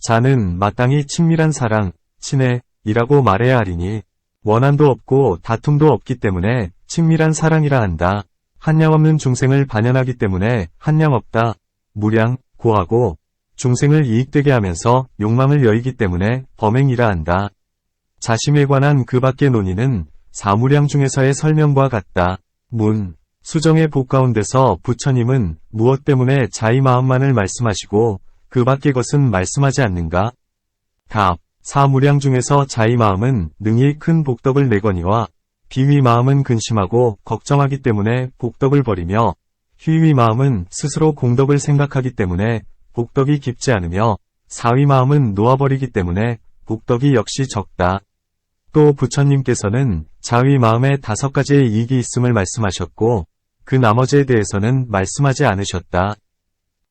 자는 마땅히 친밀한 사랑, 친애이라고 말해야 하리니 원한도 없고 다툼도 없기 때문에 친밀한 사랑이라 한다. 한량 없는 중생을 반연하기 때문에 한량 없다. 무량, 고하고 중생을 이익되게 하면서 욕망을 여이기 때문에 범행이라 한다. 자심에 관한 그 밖의 논의는 사무량 중에서의 설명과 같다. 문, 수정의 복 가운데서 부처님은 무엇 때문에 자의 마음만을 말씀하시고 그 밖의 것은 말씀하지 않는가? 답, 사무량 중에서 자의 마음은 능히 큰 복덕을 내거니와 비위 마음은 근심하고 걱정하기 때문에 복덕을 버리며 휘위 마음은 스스로 공덕을 생각하기 때문에 복덕이 깊지 않으며 사위 마음은 놓아버리기 때문에 복덕이 역시 적다. 또 부처님께서는 자의 마음에 5가지의 이익이 있음을 말씀하셨고 그 나머지에 대해서는 말씀하지 않으셨다.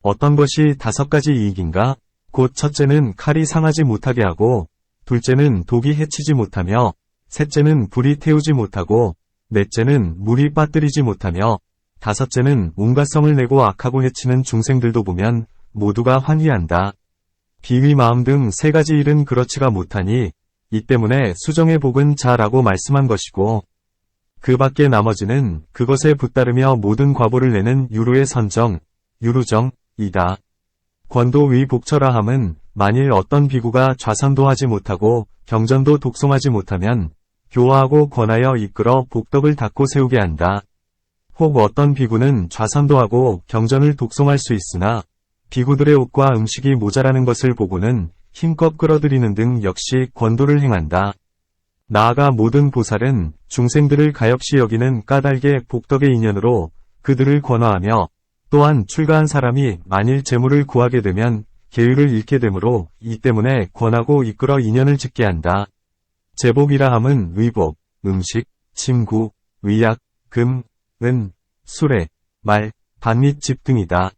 어떤 것이 5가지 이익인가? 곧 첫째는 칼이 상하지 못하게 하고 둘째는 독이 해치지 못하며 셋째는 불이 태우지 못하고 넷째는 물이 빠뜨리지 못하며 다섯째는 온갖 성을 내고 악하고 해치는 중생들도 보면 모두가 환희한다. 비위 마음 등 3가지 일은 그렇지가 못하니 이 때문에 수정의 복은 자라고 말씀한 것이고 그 밖의 나머지는 그것에 붙다르며 모든 과보를 내는 유루의 선정, 유루정이다. 권도의 복처라함은 만일 어떤 비구가 좌선도 하지 못하고 경전도 독송하지 못하면 교화하고 권하여 이끌어 복덕을 닦고 세우게 한다. 혹 어떤 비구는 좌선도 하고 경전을 독송할 수 있으나 비구들의 옷과 음식이 모자라는 것을 보고는 힘껏 끌어들이는 등 역시 권도를 행한다. 나아가 모든 보살은 중생들을 가엾이 여기는 까닭의 복덕의 인연으로 그들을 권화하며 또한 출가한 사람이 만일 재물을 구하게 되면 계율을 잃게 되므로 이 때문에 권하고 이끌어 인연을 짓게 한다. 제복이라 함은 의복, 음식, 침구, 의약, 금, 은, 수레, 말, 반 및 집 등이다.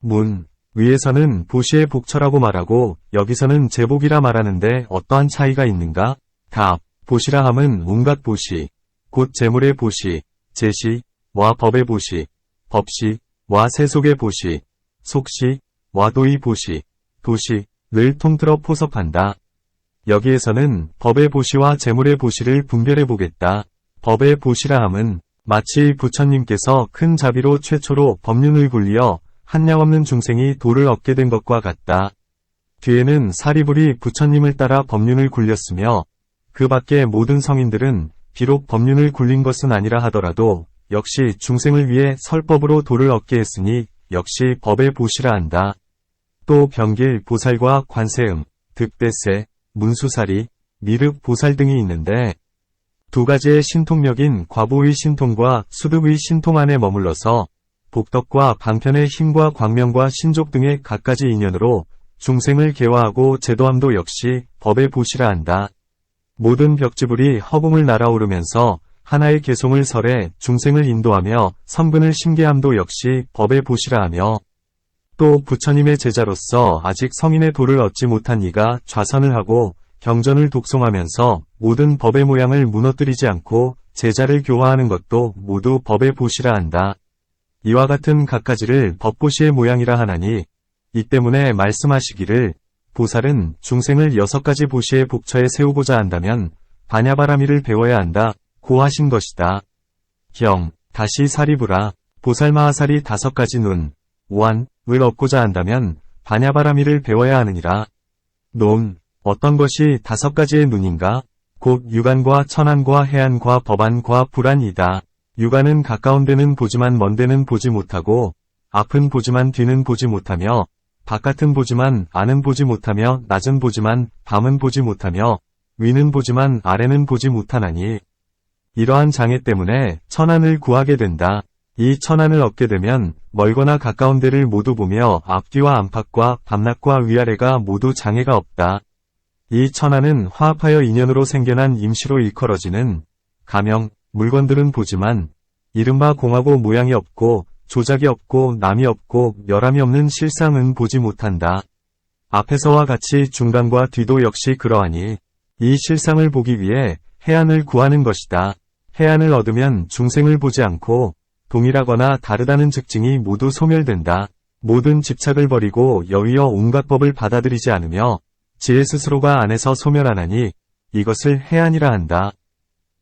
문, 위에서는 보시의 복처라고 말하고 여기서는 제복이라 말하는데 어떠한 차이가 있는가? 답, 보시라 함은 온갖 보시, 곧 재물의 보시, 제시, 와 법의 보시, 법시, 와 세속의 보시, 속시, 와 도의 보시, 도시를 통틀어 포섭한다. 여기에서는 법의 보시와 재물의 보시를 분별해 보겠다. 법의 보시라 함은 마치 부처님께서 큰 자비로 최초로 법륜을 굴리어 한량 없는 중생이 도를 얻게 된 것과 같다. 뒤에는 사리불이 부처님을 따라 법륜을 굴렸으며 그 밖의 모든 성인들은 비록 법륜을 굴린 것은 아니라 하더라도 역시 중생을 위해 설법으로 도를 얻게 했으니 역시 법의 보시라 한다. 또 병길, 보살과 관세음 득대세, 문수사리, 미륵, 보살 등이 있는데 두 가지의 신통력인 과보의 신통과 수득의 신통 안에 머물러서 복덕과 방편의 힘과 광명과 신족 등의 갖가지 인연으로 중생을 계화하고 제도함도 역시 법의 보시라 한다. 모든 벽지불이 허공을 날아오르면서 하나의 개송을 설해 중생을 인도하며 성근을 심계함도 역시 법의 보시라 하며 또 부처님의 제자로서 아직 성인의 도를 얻지 못한 이가 좌선을 하고 경전을 독송하면서 모든 법의 모양을 무너뜨리지 않고 제자를 교화하는 것도 모두 법의 보시라 한다. 이와 같은 갖가지를 법보시의 모양이라 하나니 이 때문에 말씀하시기를 보살은 중생을 6가지 보시의 복처에 세우고자 한다면 반야바라미를 배워야 한다 고 하신 것이다. 다시 사리부라 보살마하살이 5가지 눈, 오한을 얻고자 한다면 반야바라미를 배워야 하느니라. 어떤 것이 5가지의 눈인가? 곧 육안과 천안과 해안과 법안과 불안이다. 육안은 가까운 데는 보지만 먼 데는 보지 못하고 앞은 보지만 뒤는 보지 못하며 바깥은 보지만 안은 보지 못하며 낮은 보지만 밤은 보지 못하며 위는 보지만 아래는 보지 못하나니 이러한 장애 때문에 천안을 구하게 된다. 이 천안을 얻게 되면 멀거나 가까운 데를 모두 보며 앞뒤와 안팎과 밤낮과 위아래가 모두 장애가 없다. 이 천안은 화합하여 인연으로 생겨난 임시로 일컬어지는 가명, 물건들은 보지만 이른바 공하고 모양이 없고 조작이 없고 남이 없고 열함이 없는 실상은 보지 못한다. 앞에서와 같이 중간과 뒤도 역시 그러하니 이 실상을 보기 위해 해안을 구하는 것이다. 해안을 얻으면 중생을 보지 않고 동일하거나 다르다는 즉증이 모두 소멸된다. 모든 집착을 버리고 여위어 온갖 법을 받아들이지 않으며 지혜 스스로가 안에서 소멸하나니 이것을 해안이라 한다.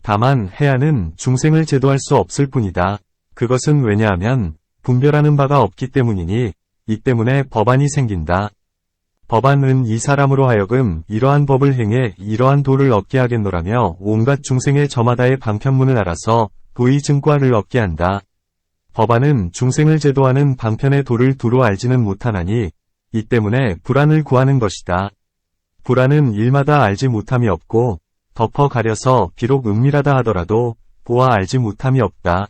다만 해안은 중생을 제도할 수 없을 뿐이다. 그것은 왜냐하면 분별하는 바가 없기 때문이니 이 때문에 법안이 생긴다. 법안은 이 사람으로 하여금 이러한 법을 행해 이러한 도를 얻게 하겠노라며 온갖 중생의 저마다의 방편문을 알아서 도의 증과를 얻게 한다. 법안은 중생을 제도하는 방편의 도를 두루 알지는 못하나니 이 때문에 불안을 구하는 것이다. 불안은 일마다 알지 못함이 없고 덮어 가려서 비록 은밀하다 하더라도 보아 알지 못함이 없다.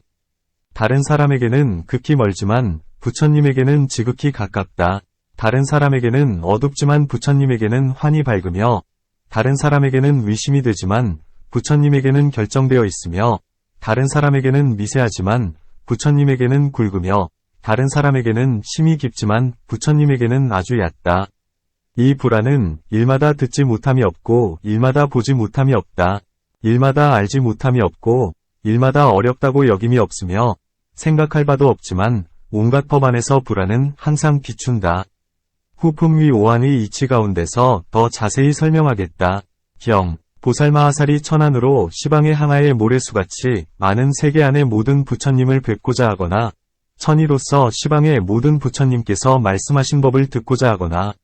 다른 사람에게는 극히 멀지만 부처님에게는 지극히 가깝다. 다른 사람에게는 어둡지만 부처님에게는 환히 밝으며 다른 사람에게는 의심이 되지만 부처님에게는 결정되어 있으며 다른 사람에게는 미세하지만 부처님에게는 굵으며 다른 사람에게는 심이 깊지만 부처님에게는 아주 얕다. 이 불안은 일마다 듣지 못함이 없고 일마다 보지 못함이 없다. 일마다 알지 못함이 없고 일마다 어렵다고 여김이 없으며 생각할 바도 없지만 온갖 법 안에서 불안은 항상 비춘다. 후품위 오한의 이치 가운데서 더 자세히 설명하겠다. 보살마하살이 천안으로 시방의 항아의 모래수같이 많은 세계 안의 모든 부처님을 뵙고자 하거나 천이로서 시방의 모든 부처님께서 말씀하신 법을 듣고자 하거나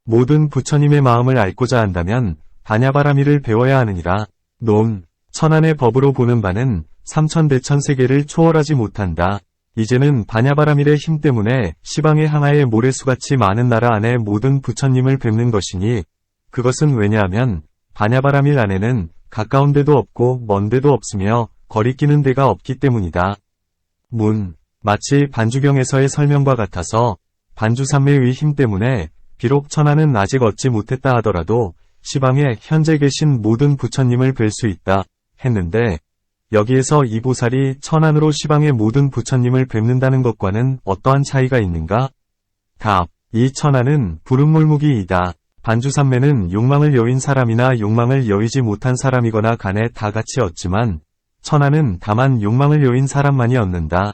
모든 부처님의 마음을 알고자 한다면 반야바라미를 배워야 하느니라. 천안의 법으로 보는 바는 삼천대천 세계를 초월하지 못한다. 이제는 반야바라밀의 힘 때문에 시방의 항아의 모래수같이 많은 나라 안에 모든 부처님을 뵙는 것이니 그것은 왜냐하면 반야바라밀 안에는 가까운 데도 없고 먼 데도 없으며 거리끼는 데가 없기 때문이다. 마치 반주경에서의 설명과 같아서 반주삼매의 힘 때문에 비록 천하는 아직 얻지 못했다 하더라도 시방에 현재 계신 모든 부처님을 뵐 수 있다 했는데 여기에서 이 보살이 천안으로 시방의 모든 부처님을 뵙는다는 것과는 어떠한 차이가 있는가? 답. 이 천안은 부름몰무기이다. 반주삼매는 욕망을 여윈 사람이나 욕망을 여위지 못한 사람이거나 간에 다 같이 얻지만 천안은 다만 욕망을 여윈 사람만이 얻는다.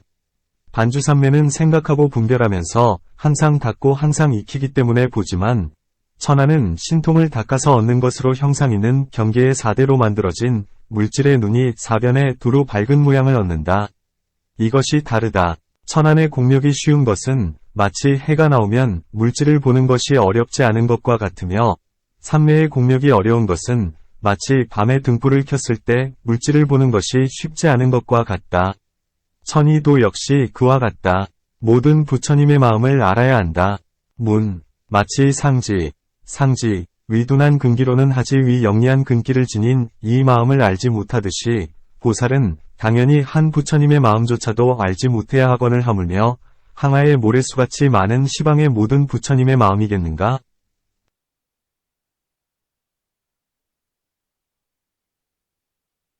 반주삼매는 생각하고 분별하면서 항상 닦고 항상 익히기 때문에 보지만 천안은 신통을 닦아서 얻는 것으로 형상 있는 경계의 4대로 만들어진 물질의 눈이 사변에 두루 밝은 모양을 얻는다. 이것이 다르다. 천안의 공력이 쉬운 것은 마치 해가 나오면 물질을 보는 것이 어렵지 않은 것과 같으며 삼매의 공력이 어려운 것은 마치 밤에 등불을 켰을 때 물질을 보는 것이 쉽지 않은 것과 같다. 천이도 역시 그와 같다. 모든 부처님의 마음을 알아야 한다. 마치 상지, 위둔한 근기로는 하지 위 영리한 근기를 지닌 이 마음을 알지 못하듯이 보살은 당연히 한 부처님의 마음조차도 알지 못해야 하거늘 하물며 항아의 모래수같이 많은 시방의 모든 부처님의 마음이겠는가?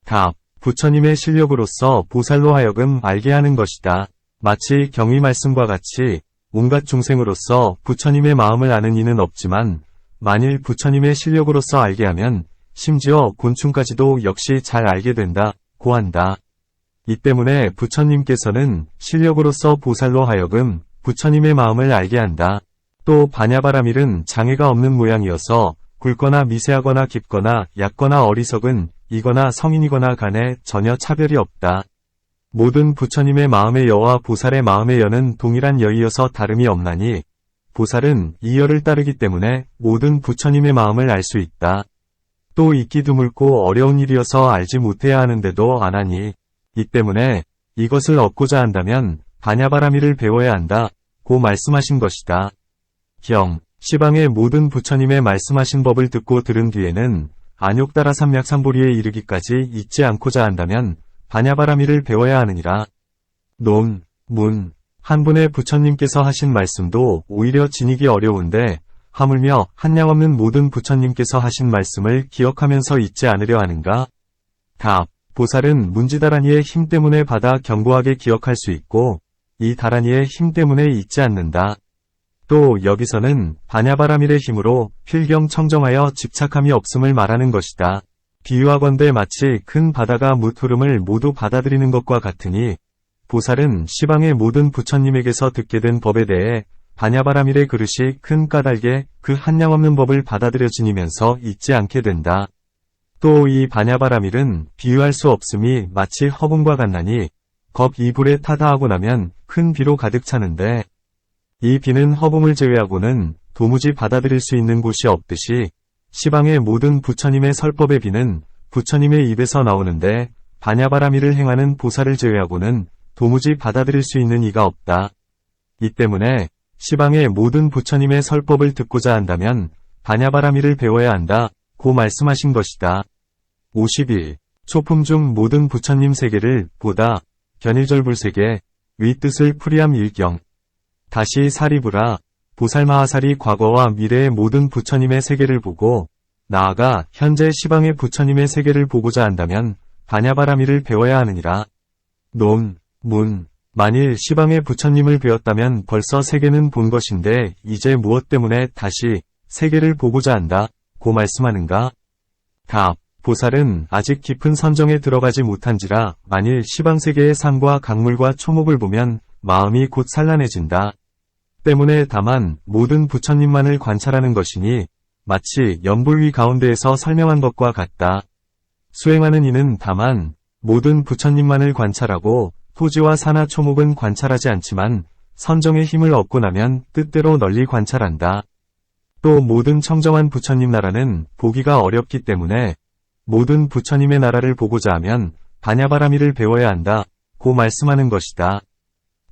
답. 부처님의 실력으로서 보살로 하여금 알게 하는 것이다. 마치 경의 말씀과 같이 온갖 중생으로서 부처님의 마음을 아는 이는 없지만 만일 부처님의 실력으로서 알게 하면 심지어 곤충까지도 역시 잘 알게 된다고 한다. 이 때문에 부처님께서는 실력으로서 보살로 하여금 부처님의 마음을 알게 한다. 또 바냐바라밀은 장애가 없는 모양이어서 굵거나 미세하거나 깊거나 얕거나 어리석은 이거나 성인이거나 간에 전혀 차별이 없다. 모든 부처님의 마음의 여와 보살의 마음의 여는 동일한 여이어서 다름이 없나니 보살은 이 여를 따르기 때문에 모든 부처님의 마음을 알 수 있다. 또 잊기 드물고 어려운 일이어서 알지 못해야 하는데도 안 하니 이 때문에 이것을 얻고자 한다면 바냐바라밀을 배워야 한다고 말씀하신 것이다. 경, 시방의 모든 부처님의 말씀하신 법을 듣고 들은 뒤에는 안욕따라 삼맥삼보리에 이르기까지 잊지 않고자 한다면 바냐바라밀을 배워야 하느니라. 논, 문, 한 분의 부처님께서 하신 말씀도 오히려 지니기 어려운데 하물며 한량없는 모든 부처님께서 하신 말씀을 기억하면서 잊지 않으려 하는가? 답. 보살은 문지다라니의 힘 때문에 받아 견고하게 기억할 수 있고 이 다라니의 힘 때문에 잊지 않는다. 또 여기서는 바냐바라밀의 힘으로 필경청정하여 집착함이 없음을 말하는 것이다. 비유하건대 마치 큰 바다가 무흐름을 모두 받아들이는 것과 같으니 보살은 시방의 모든 부처님에게서 듣게 된 법에 대해 바냐바라밀의 그릇이 큰 까닭에 그 한량없는 법을 받아들여 지니면서 잊지 않게 된다. 또 이 바냐바라밀은 비유할 수 없음이 마치 허공과 같나니 겁 이불에 타다 하고 나면 큰 비로 가득 차는데 이 비는 허공을 제외하고는 도무지 받아들일 수 있는 곳이 없듯이 시방의 모든 부처님의 설법의 비는 부처님의 입에서 나오는데 바냐바라밀을 행하는 보살을 제외하고는 도무지 받아들일 수 있는 이가 없다. 이 때문에 시방의 모든 부처님의 설법을 듣고자 한다면 바냐바라밀을 배워야 한다고 말씀하신 것이다. 51. 초품 중 모든 부처님 세계를 보다. 견일절불세계. 윗뜻을 풀이함 일경. 다시 사리부라. 보살마하살이 과거와 미래의 모든 부처님의 세계를 보고 나아가 현재 시방의 부처님의 세계를 보고자 한다면 바냐바라밀을 배워야 하느니라. 논, 문. 만일 시방의 부처님을 배웠다면 벌써 세계는 본 것인데 이제 무엇 때문에 다시 세계를 보고자 한다고 말씀하는가? 답. 보살은 아직 깊은 선정에 들어가지 못한지라 만일 시방세계의 산과 강물과 초목을 보면 마음이 곧 산란해진다. 때문에 다만 모든 부처님만을 관찰하는 것이니 마치 연불 위 가운데에서 설명한 것과 같다. 수행하는 이는 다만 모든 부처님만을 관찰하고 토지와 산하 초목은 관찰하지 않지만 선정의 힘을 얻고 나면 뜻대로 널리 관찰한다. 또 모든 청정한 부처님 나라는 보기가 어렵기 때문에 모든 부처님의 나라를 보고자 하면 바냐바라밀을 배워야 한다고 말씀하는 것이다.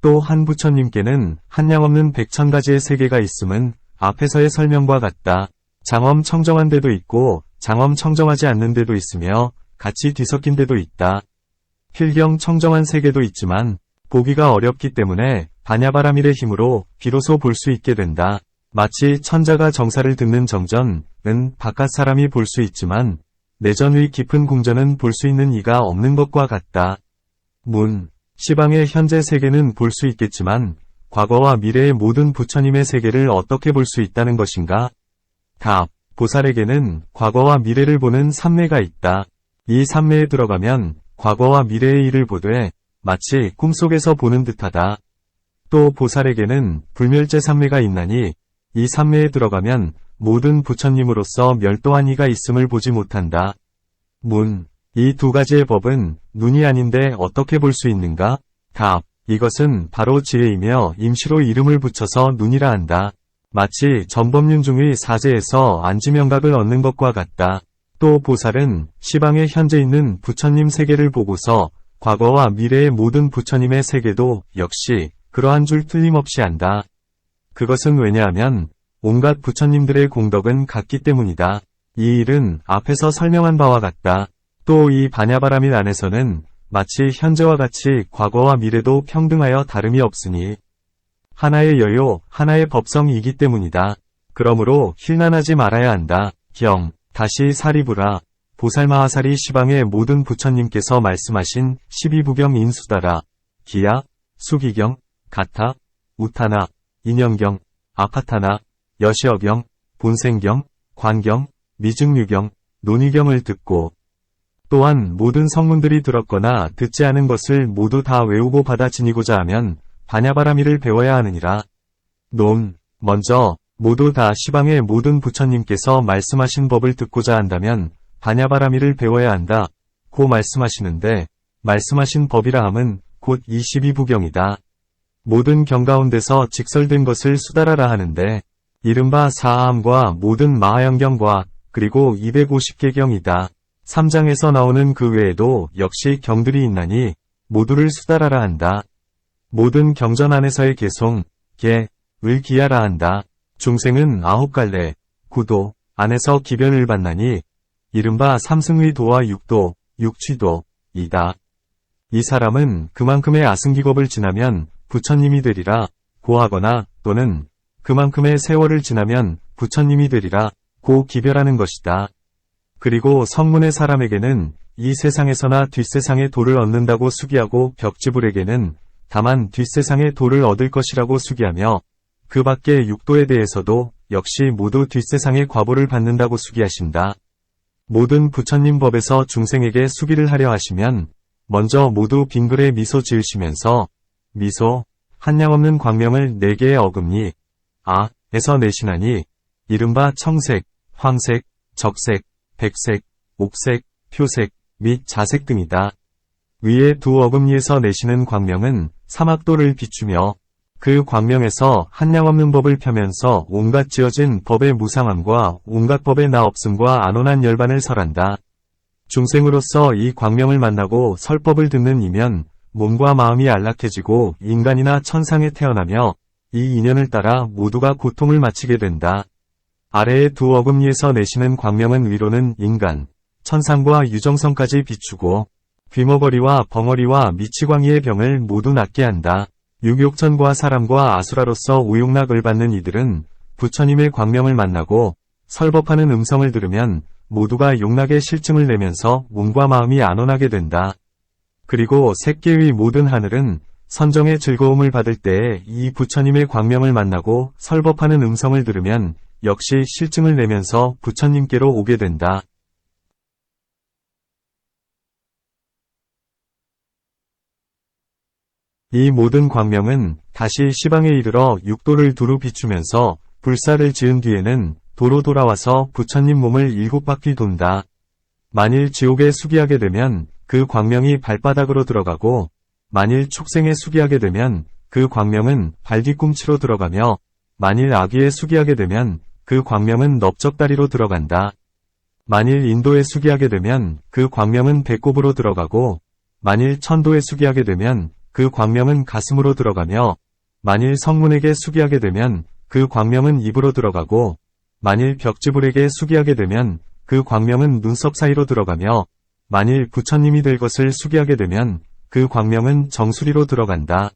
또 한 부처님께는 한량없는 100,000가지의 세계가 있음은 앞에서의 설명과 같다. 장엄 청정한 데도 있고 장엄 청정하지 않는 데도 있으며 같이 뒤섞인 데도 있다. 필경 청정한 세계도 있지만 보기가 어렵기 때문에 바냐바라밀의 힘으로 비로소 볼 수 있게 된다. 마치 천자가 정사를 듣는 정전은 바깥 사람이 볼 수 있지만 내전의 깊은 궁전은 볼 수 있는 이가 없는 것과 같다. 문. 시방의 현재 세계는 볼 수 있겠지만 과거와 미래의 모든 부처님의 세계를 어떻게 볼 수 있다는 것인가? 답. 보살에게는 과거와 미래를 보는 삼매가 있다. 이 삼매에 들어가면 과거와 미래의 일을 보되 마치 꿈속에서 보는 듯하다. 또 보살에게는 불멸제 삼매가 있나니 이 삼매에 들어가면 모든 부처님으로서 멸도한 이가 있음을 보지 못한다. 문. 이 두 가지의 법은 눈이 아닌데 어떻게 볼 수 있는가? 답. 이것은 바로 지혜이며 임시로 이름을 붙여서 눈이라 한다. 마치 전법륜 중의 사제에서 안지명각을 얻는 것과 같다. 또 보살은 시방에 현재 있는 부처님 세계를 보고서 과거와 미래의 모든 부처님의 세계도 역시 그러한 줄 틀림없이 안다. 그것은 왜냐하면 온갖 부처님들의 공덕은 같기 때문이다. 이 일은 앞에서 설명한 바와 같다. 또 이 반야바라밀 안에서는 마치 현재와 같이 과거와 미래도 평등하여 다름이 없으니 하나의 여요, 하나의 법성이기 때문이다. 그러므로 힐난하지 말아야 한다. 다시 사리부라. 보살마하사리 시방의 모든 부처님께서 말씀하신 12부경 인수다라, 기야, 수기경, 가타, 우타나, 인연경, 아파타나, 여시어경, 본생경, 관경, 미증류경, 논의경을 듣고 또한 모든 성문들이 들었거나 듣지 않은 것을 모두 다 외우고 받아 지니고자 하면 반야바라밀을 배워야 하느니라. 먼저 모두 다 시방의 모든 부처님께서 말씀하신 법을 듣고자 한다면 반야바라밀을 배워야 한다. 고 말씀하시는데 말씀하신 법이라 함은 곧 22부경이다. 모든 경 가운데서 직설된 것을 수다라라 하는데 이른바 사함과 모든 마하양경과 그리고 250개 경이다. 3장에서 나오는 그 외에도 역시 경들이 있나니 모두를 수다라라 한다. 모든 경전 안에서의 개송, 을 기하라 한다. 중생은 9갈래, 9도 안에서 기변을 받나니 이른바 삼승의 도와 육도, 육취도, 이다. 이 사람은 그만큼의 아승기겁을 지나면 부처님이 되리라 고하거나 또는 그만큼의 세월을 지나면 부처님이 되리라 고 기별하는 것이다. 그리고 성문의 사람에게는 이 세상에서나 뒷세상의 도를 얻는다고 수기하고 벽지불에게는 다만 뒷세상의 도를 얻을 것이라고 수기하며 그 밖의 육도에 대해서도 역시 모두 뒷세상의 과보를 받는다고 수기하신다. 모든 부처님 법에서 중생에게 수기를 하려 하시면 먼저 모두 빙글에 미소 지으시면서 미소, 한량없는 광명을 4개의 어금니, 에서 내시나니 이른바 청색, 황색, 적색, 백색, 옥색, 표색, 및 자색 등이다. 위에 두 어금니에서 내시는 광명은 사막도를 비추며 그 광명에서 한량없는 법을 펴면서 온갖 지어진 법의 무상함과 온갖 법의 나 없음과 안온한 열반을 설한다. 중생으로서 이 광명을 만나고 설법을 듣는 이면 몸과 마음이 안락해지고 인간이나 천상에 태어나며 이 인연을 따라 모두가 고통을 마치게 된다. 아래의 두 어금니에서 내시는 광명은 위로는 인간, 천상과 유정성까지 비추고 귀머거리와 벙어리와 미치광이의 병을 모두 낫게 한다. 육욕천과 사람과 아수라로서 우욕락을 받는 이들은 부처님의 광명을 만나고 설법하는 음성을 들으면 모두가 욕락의 실증을 내면서 몸과 마음이 안온하게 된다. 그리고 색계의 모든 하늘은 선정의 즐거움을 받을 때에 이 부처님의 광명을 만나고 설법하는 음성을 들으면 역시 실증을 내면서 부처님께로 오게 된다. 이 모든 광명은 다시 시방에 이르러 육도를 두루 비추면서 불사를 지은 뒤에는 도로 돌아와서 부처님 몸을 7바퀴 돈다. 만일 지옥에 수기하게 되면 그 광명이 발바닥으로 들어가고 만일 축생에 수기하게 되면 그 광명은 발뒤꿈치로 들어가며 만일 아귀에 수기하게 되면 그 광명은 넓적다리로 들어간다. 만일 인도에 수기하게 되면 그 광명은 배꼽으로 들어가고 만일 천도에 수기하게 되면 그 광명은 가슴으로 들어가며 만일 성문에게 수기하게 되면 그 광명은 입으로 들어가고 만일 벽지불에게 수기하게 되면 그 광명은 눈썹 사이로 들어가며 만일 부처님이 될 것을 수기하게 되면 그 광명은 정수리로 들어간다.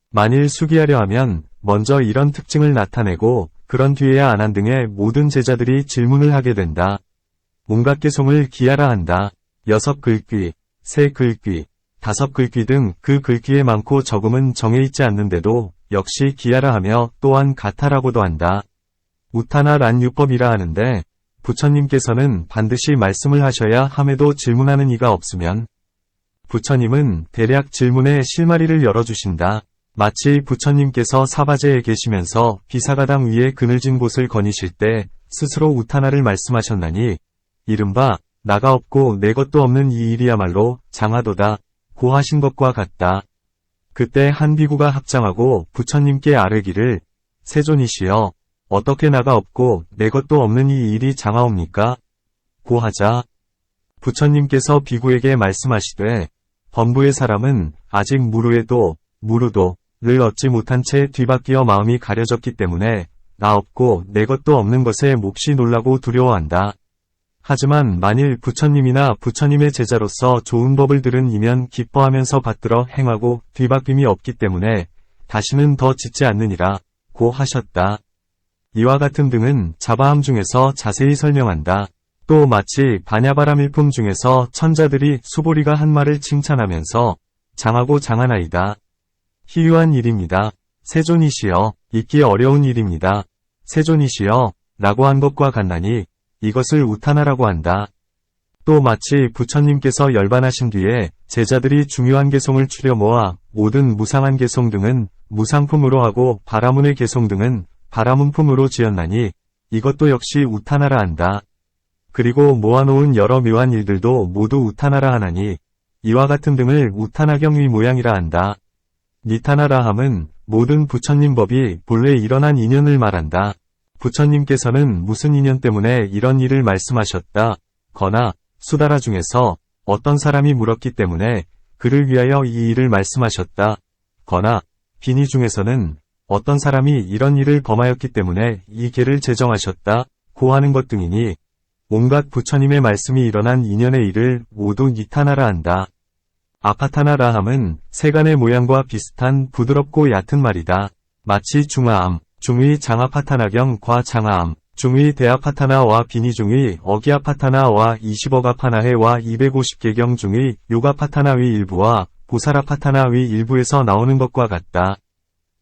만일 수기하려 하면 먼저 이런 특징을 나타내고 그런 뒤에야 안한 등의 모든 제자들이 질문을 하게 된다. 온갖 개송을 기하라 한다. 6글귀, 3글귀, 5글귀 등 그 글귀에 많고 적음은 정해 있지 않는데도 역시 기하라 하며 또한 가타라고도 한다. 우타나 란 유법이라 하는데 부처님께서는 반드시 말씀을 하셔야 함에도 질문하는 이가 없으면 부처님은 대략 질문의 실마리를 열어주신다. 마치 부처님께서 사바제에 계시면서 비사가당 위에 그늘진 곳을 거니실 때 스스로 우타나를 말씀하셨나니 이른바 나가 없고 내 것도 없는 이 일이야말로 장하도다 고 하신 것과 같다. 그때 한 비구가 합장하고 부처님께 아뢰기를 세존이시여 어떻게 나가 없고 내 것도 없는 이 일이 장하옵니까? 고 하자 부처님께서 비구에게 말씀하시되 범부의 사람은 아직 무루도 를 얻지 못한 채 뒤바뀌어 마음이 가려졌기 때문에 나 없고 내 것도 없는 것에 몹시 놀라고 두려워한다. 하지만 만일 부처님이나 부처님의 제자로서 좋은 법을 들은 이면 기뻐하면서 받들어 행하고 뒤바뀜이 없기 때문에 다시는 더 짓지 않느니라 고 하셨다. 이와 같은 등은 자바함 중에서 자세히 설명한다. 또 마치 반야바라밀품 중에서 천자들이 수보리가 한 말을 칭찬하면서 장하고 장하나이다. 희유한 일입니다. 세존이시여, 잊기 어려운 일입니다. 세존이시여, 라고 한 것과 같나니 이것을 우타나라고 한다. 또 마치 부처님께서 열반하신 뒤에 제자들이 중요한 개송을 추려 모아 모든 무상한 개송 등은 무상품으로 하고 바라문의 개송 등은 바라문품으로 지었나니 이것도 역시 우타나라 한다. 그리고 모아놓은 여러 묘한 일들도 모두 우타나라 하나니 이와 같은 등을 우타나경의 모양이라 한다. 니타나라 함은 모든 부처님 법이 본래 일어난 인연을 말한다. 부처님께서는 무슨 인연 때문에 이런 일을 말씀하셨다. 거나 수다라 중에서 어떤 사람이 물었기 때문에 그를 위하여 이 일을 말씀하셨다. 거나 비니 중에서는 어떤 사람이 이런 일을 범하였기 때문에 이 계를 제정하셨다. 고 하는 것 등이니 온갖 부처님의 말씀이 일어난 인연의 일을 모두 니타나라 한다. 아파타나라 함은 세간의 모양과 비슷한 부드럽고 얕은 말이다. 마치 중화암, 중의 장아파타나경 과 장아암, 중의 대아파타나와 비니 중의 어기아파타나와 20억아파나해와 250개경 중의 요가파타나의 일부와 보사라파타나의 일부에서 나오는 것과 같다.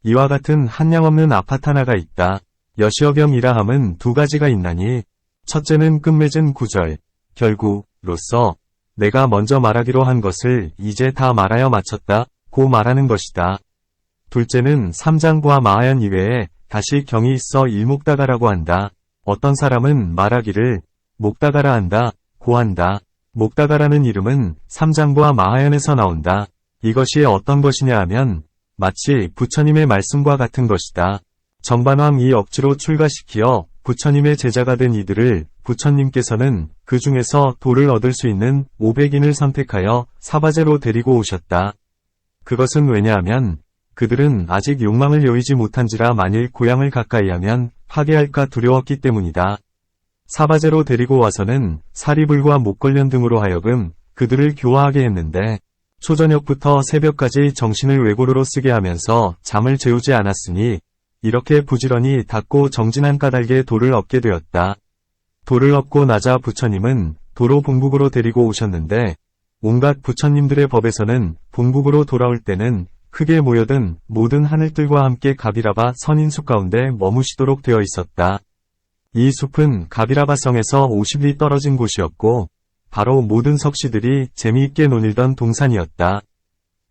이와 같은 한량없는 아파타나가 있다. 여시어경이라 함은 두 가지가 있나니 첫째는 끝맺은 구절, 결구로서 내가 먼저 말하기로 한 것을 이제 다 말하여 마쳤다 고 말하는 것이다. 둘째는 삼장과 마하연 이외에 다시 경이 있어 일목다가라고 한다. 어떤 사람은 말하기를 목다가라 한다 고 한다. 목다가라는 이름은 삼장과 마하연에서 나온다. 이것이 어떤 것이냐 하면 마치 부처님의 말씀과 같은 것이다. 정반왕이 억지로 출가시키어 부처님의 제자가 된 이들을 부처님께서는 그 중에서 도를 얻을 수 있는 500인을 선택하여 사바제로 데리고 오셨다. 그것은 왜냐하면 그들은 아직 욕망을 여의지 못한지라 만일 고향을 가까이 하면 파괴할까 두려웠기 때문이다. 사바제로 데리고 와서는 사리불과 목걸련 등으로 하여금 그들을 교화하게 했는데 초저녁부터 새벽까지 정신을 외고로로 쓰게 하면서 잠을 재우지 않았으니 이렇게 부지런히 닦고 정진한 까닭에 도를 얻게 되었다. 도를 얻고 나자 부처님은 도로 본국으로 데리고 오셨는데 온갖 부처님들의 법에서는 본국으로 돌아올 때는 크게 모여든 모든 하늘들과 함께 가비라바 선인숲 가운데 머무시도록 되어 있었다. 이 숲은 가비라바성에서 50리 떨어진 곳이었고 바로 모든 석시들이 재미있게 논일던 동산이었다.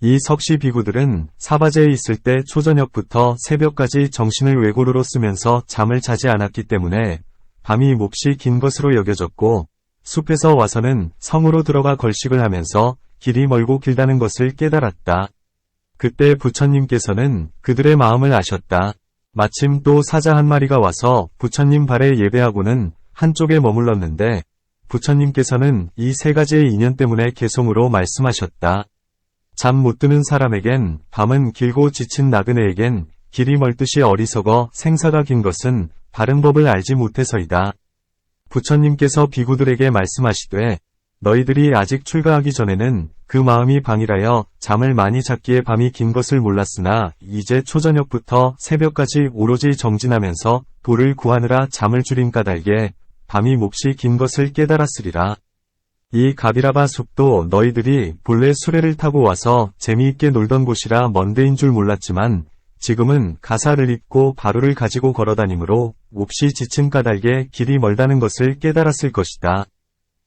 이 석시 비구들은 사바제에 있을 때 초저녁부터 새벽까지 정신을 외고로로 쓰면서 잠을 자지 않았기 때문에 밤이 몹시 긴 것으로 여겨졌고 숲에서 와서는 성으로 들어가 걸식을 하면서 길이 멀고 길다는 것을 깨달았다. 그때 부처님께서는 그들의 마음을 아셨다. 마침 또 사자 한 마리가 와서 부처님 발에 예배하고는 한쪽에 머물렀는데 부처님께서는 이 세 가지의 인연 때문에 개송으로 말씀하셨다. 잠 못 드는 사람에겐 밤은 길고 지친 나그네에겐 길이 멀듯이 어리석어 생사가 긴 것은 바른 법을 알지 못해서이다. 부처님께서 비구들에게 말씀하시되 너희들이 아직 출가하기 전에는 그 마음이 방일하여 잠을 많이 잤기에 밤이 긴 것을 몰랐으나 이제 초저녁부터 새벽까지 오로지 정진하면서 도를 구하느라 잠을 줄인 까닭에 밤이 몹시 긴 것을 깨달았으리라. 이 가비라바 숲도 너희들이 본래 수레를 타고 와서 재미있게 놀던 곳이라 먼 데인 줄 몰랐지만 지금은 가사를 입고 바루를 가지고 걸어다니므로 몹시 지친 까닭에 길이 멀다는 것을 깨달았을 것이다.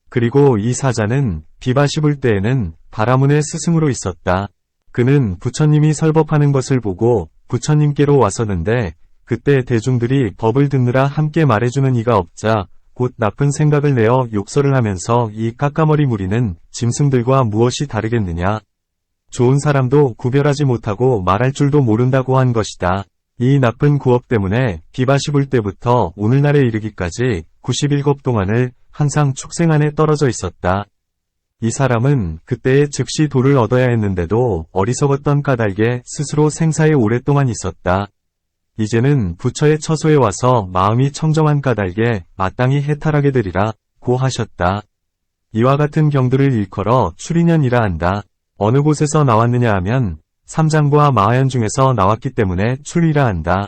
그리고 이 사자는 비바 씹을 때에는 바라문의 스승으로 있었다. 그는 부처님이 설법하는 것을 보고 부처님께로 왔었는데 그때 대중들이 법을 듣느라 함께 말해주는 이가 없자 곧 나쁜 생각을 내어 욕설을 하면서 이 까까머리 무리는 짐승들과 무엇이 다르겠느냐. 좋은 사람도 구별하지 못하고 말할 줄도 모른다고 한 것이다. 이 나쁜 구업 때문에 비바 씹을 때부터 오늘날에 이르기까지 97겁 동안을 항상 축생 안에 떨어져 있었다. 이 사람은 그때에 즉시 도를 얻어야 했는데도 어리석었던 까닭에 스스로 생사에 오랫동안 있었다. 이제는 부처의 처소에 와서 마음이 청정한 까닭에 마땅히 해탈하게 되리라 고 하셨다. 이와 같은 경들을 일컬어 출인연이라 한다. 어느 곳에서 나왔느냐 하면 삼장부와 마하연 중에서 나왔기 때문에 출이라 한다.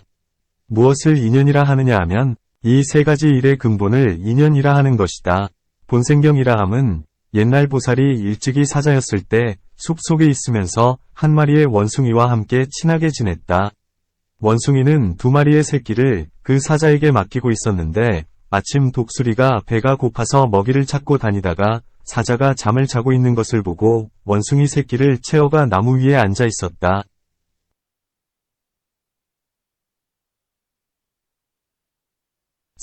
무엇을 인연이라 하느냐 하면 이 세 가지 일의 근본을 인연이라 하는 것이다. 본생경이라 함은 옛날 보살이 일찍이 사자였을 때 숲속에 있으면서 한 마리의 원숭이와 함께 친하게 지냈다. 원숭이는 두 마리의 새끼를 그 사자에게 맡기고 있었는데 마침 독수리가 배가 고파서 먹이를 찾고 다니다가 사자가 잠을 자고 있는 것을 보고 원숭이 새끼를 채어가 나무 위에 앉아 있었다.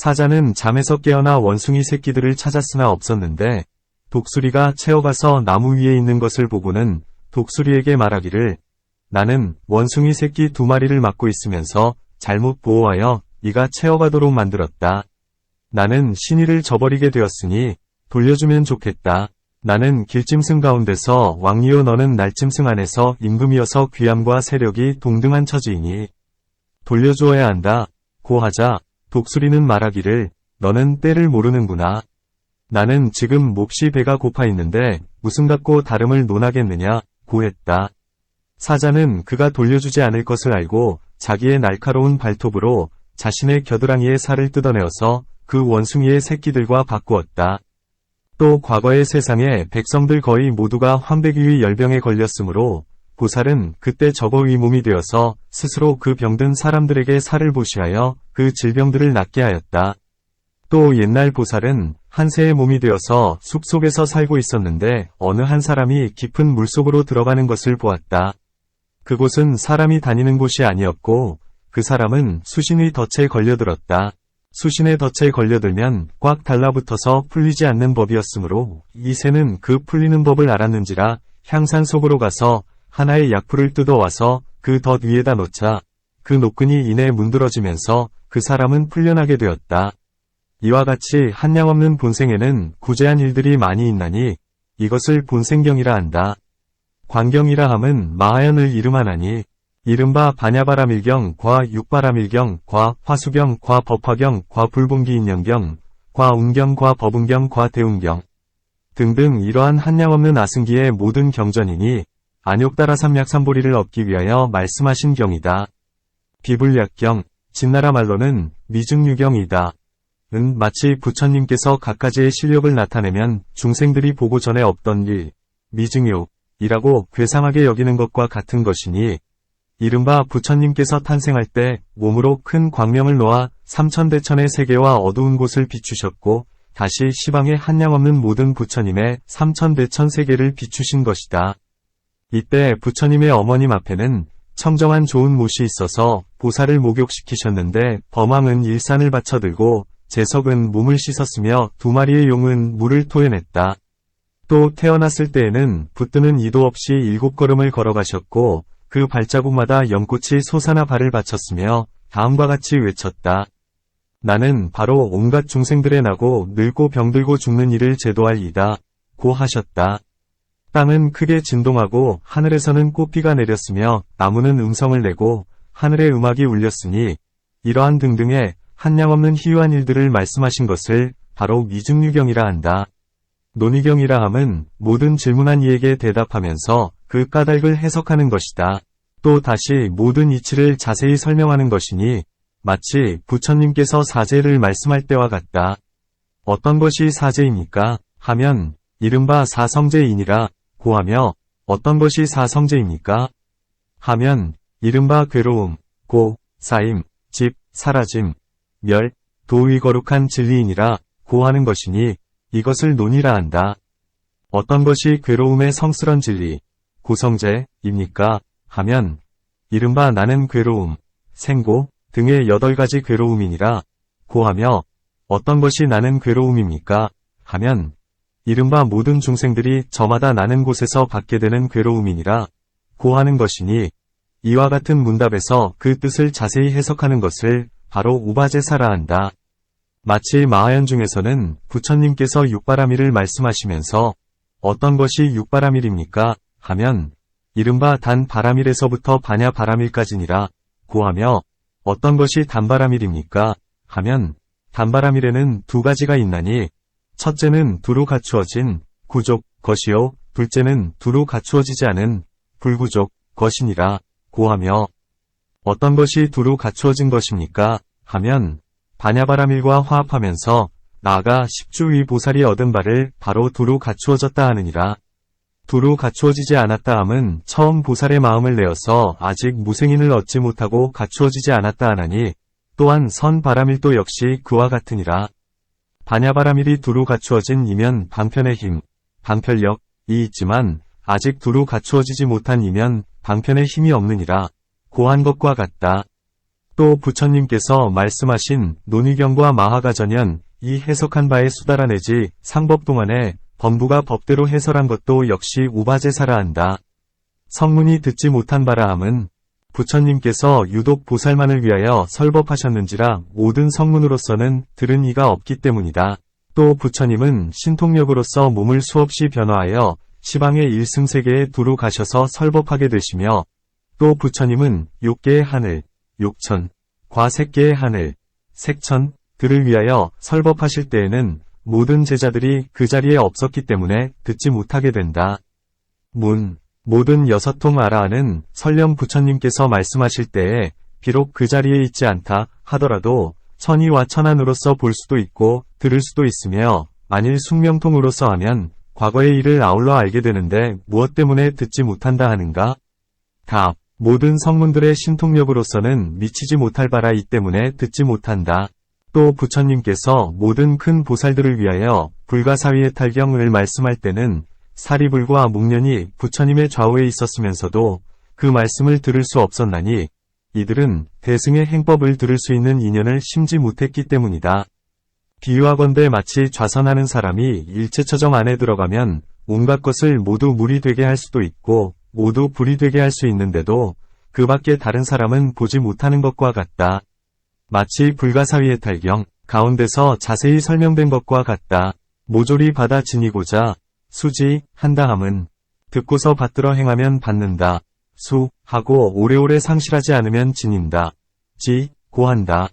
사자는 잠에서 깨어나 원숭이 새끼들을 찾았으나 없었는데 독수리가 채어가서 나무 위에 있는 것을 보고는 독수리에게 말하기를 나는 원숭이 새끼 두 마리를 맡고 있으면서 잘못 보호하여 이가 채어가도록 만들었다. 나는 신의를 저버리게 되었으니 돌려주면 좋겠다. 나는 길짐승 가운데서 왕이요 너는 날짐승 안에서 임금이어서 귀함과 세력이 동등한 처지이니 돌려주어야 한다. 고 하자 독수리는 말하기를 너는 때를 모르는구나. 나는 지금 몹시 배가 고파 있는데 무슨 갖고 다름을 논하겠느냐 고 했다. 사자는 그가 돌려주지 않을 것을 알고 자기의 날카로운 발톱으로 자신의 겨드랑이의 살을 뜯어내어서 그 원숭이의 새끼들과 바꾸었다. 또 과거의 세상에 백성들 거의 모두가 황백위의 열병에 걸렸으므로 보살은 그때 저거의 몸이 되어서 스스로 그 병든 사람들에게 살을 보시하여 그 질병들을 낫게 하였다. 또 옛날 보살은 한새의 몸이 되어서 숲속에서 살고 있었는데 어느 한 사람이 깊은 물속으로 들어가는 것을 보았다. 그곳은 사람이 다니는 곳이 아니었고 그 사람은 수신의 덫에 걸려들었다. 수신의 덫에 걸려들면 꽉 달라붙어서 풀리지 않는 법이었으므로 이 새는 그 풀리는 법을 알았는지라 향산 속으로 가서 하나의 약풀을 뜯어와서 그 덫 위에다 놓자 그 노끈이 이내 문드러지면서 그 사람은 풀려나게 되었다. 이와 같이 한량없는 본생에는 구제한 일들이 많이 있나니 이것을 본생경이라 한다. 관경이라 함은 마하연을 이름하나니 이른바 반야바라밀경, 과 육바라밀경, 과 화수경, 과 법화경, 과 불봉기인연경, 과 운경, 과 법운경, 과 대운경 등등 이러한 한량없는 아승기의 모든 경전이니 안욕따라 삼약삼보리를 얻기 위하여 말씀하신 경이다. 비불약경, 진나라 말로는 미증유경이다. 은 마치 부처님께서 갖가지의 실력을 나타내면 중생들이 보고 전에 없던 일, 미증욕이라고 괴상하게 여기는 것과 같은 것이니 이른바 부처님께서 탄생할 때 몸으로 큰 광명을 놓아 삼천대천의 세계와 어두운 곳을 비추셨고 다시 시방에 한량없는 모든 부처님의 삼천대천 세계를 비추신 것이다. 이때 부처님의 어머님 앞에는 청정한 좋은 못이 있어서 보살을 목욕시키셨는데 범왕은 일산을 받쳐 들고 제석은 몸을 씻었으며 두 마리의 용은 물을 토해냈다. 또 태어났을 때에는 붙드는 이도 없이 7걸음을 걸어가셨고 그 발자국마다 연꽃이 솟아나 발을 받쳤으며 다음과 같이 외쳤다. 나는 바로 온갖 중생들의 나고 늙고 병들고 죽는 이를 제도할 이다. 고 하셨다. 땅은 크게 진동하고 하늘에서는 꽃비가 내렸으며 나무는 음성을 내고 하늘의 음악이 울렸으니 이러한 등등의 한량없는 희유한 일들을 말씀하신 것을 바로 미증유경이라 한다. 논의경이라 함은 모든 질문한 이에게 대답하면서 그 까닭을 해석하는 것이다. 또 다시 모든 이치를 자세히 설명하는 것이니 마치 부처님께서 사제를 말씀할 때와 같다. 어떤 것이 사제입니까? 하면 이른바 사성제이니라 고 하며 어떤 것이 사성제입니까? 하면 이른바 괴로움, 고, 사임, 집, 사라짐, 멸, 도의 거룩한 진리이니라 고 하는 것이니 이것을 논의라 한다. 어떤 것이 괴로움의 성스런 진리, 고성제입니까? 하면 이른바 나는 괴로움, 생고 등의 8가지 괴로움이니라 고 하며 어떤 것이 나는 괴로움입니까? 하면 이른바 모든 중생들이 저마다 나는 곳에서 받게 되는 괴로움이니라 고 하는 것이니 이와 같은 문답에서 그 뜻을 자세히 해석하는 것을 바로 우바제사라 한다. 마치 마하연 중에서는 부처님께서 육바라밀을 말씀하시면서 어떤 것이 육바라밀입니까? 하면 이른바 단 바라밀에서부터 반야 바라밀까지니라 고 하며 어떤 것이 단바람일입니까? 하면 단바람일에는 두 가지가 있나니 첫째는 두루 갖추어진 구족 것이요 둘째는 두루 갖추어지지 않은 불구족 것이니라 고하며 어떤 것이 두루 갖추어진 것입니까? 하면 반야바라밀과 화합하면서 나아가 십주위 보살이 얻은 바를 바로 두루 갖추어졌다 하느니라. 두루 갖추어지지 않았다 함은 처음 보살의 마음을 내어서 아직 무생인을 얻지 못하고 갖추어지지 않았다 하나니 또한 선바라밀도 역시 그와 같으니라. 반야바라밀이 두루 갖추어진 이면 방편의 힘, 방편력이 있지만 아직 두루 갖추어지지 못한 이면 방편의 힘이 없느니라. 고한 것과 같다. 또 부처님께서 말씀하신 논의경과 마하가전연 이 해석한 바에 수달아 내지 상법 동안에 범부가 법대로 해설한 것도 역시 우바제사라 한다. 성문이 듣지 못한 바라 함은 부처님께서 유독 보살만을 위하여 설법하셨는지라 모든 성문으로서는 들은 이가 없기 때문이다. 또 부처님은 신통력으로서 몸을 수없이 변화하여 시방의 일승세계에 두루 가셔서 설법하게 되시며 또 부처님은 6개의 하늘, 6천, 과색개의 하늘, 색천, 들을 위하여 설법하실 때에는 모든 제자들이 그 자리에 없었기 때문에 듣지 못하게 된다. 모든 여섯통 아라한은 설령 부처님께서 말씀하실 때에 비록 그 자리에 있지 않다 하더라도 천이와 천안으로서 볼 수도 있고 들을 수도 있으며 만일 숙명통으로서 하면 과거의 일을 아울러 알게 되는데 무엇 때문에 듣지 못한다 하는가? 답. 모든 성문들의 신통력으로서는 미치지 못할 바라 이 때문에 듣지 못한다. 또 부처님께서 모든 큰 보살들을 위하여 불가사위의 탈경을 말씀할 때는 사리불과 묵년이 부처님의 좌우에 있었으면서도 그 말씀을 들을 수 없었나니 이들은 대승의 행법을 들을 수 있는 인연을 심지 못했기 때문이다. 비유하건대 마치 좌선하는 사람이 일체처정 안에 들어가면 온갖 것을 모두 물이 되게 할 수도 있고 모두 불이 되게 할 수 있는데도 그 밖에 다른 사람은 보지 못하는 것과 같다. 마치 불가사위의 탈경 가운데서 자세히 설명된 것과 같다. 모조리 받아 지니고자 수지 한다 함은 듣고서 받들어 행하면 받는다. 수 하고 오래오래 상실하지 않으면 지닌다. 지 고한다.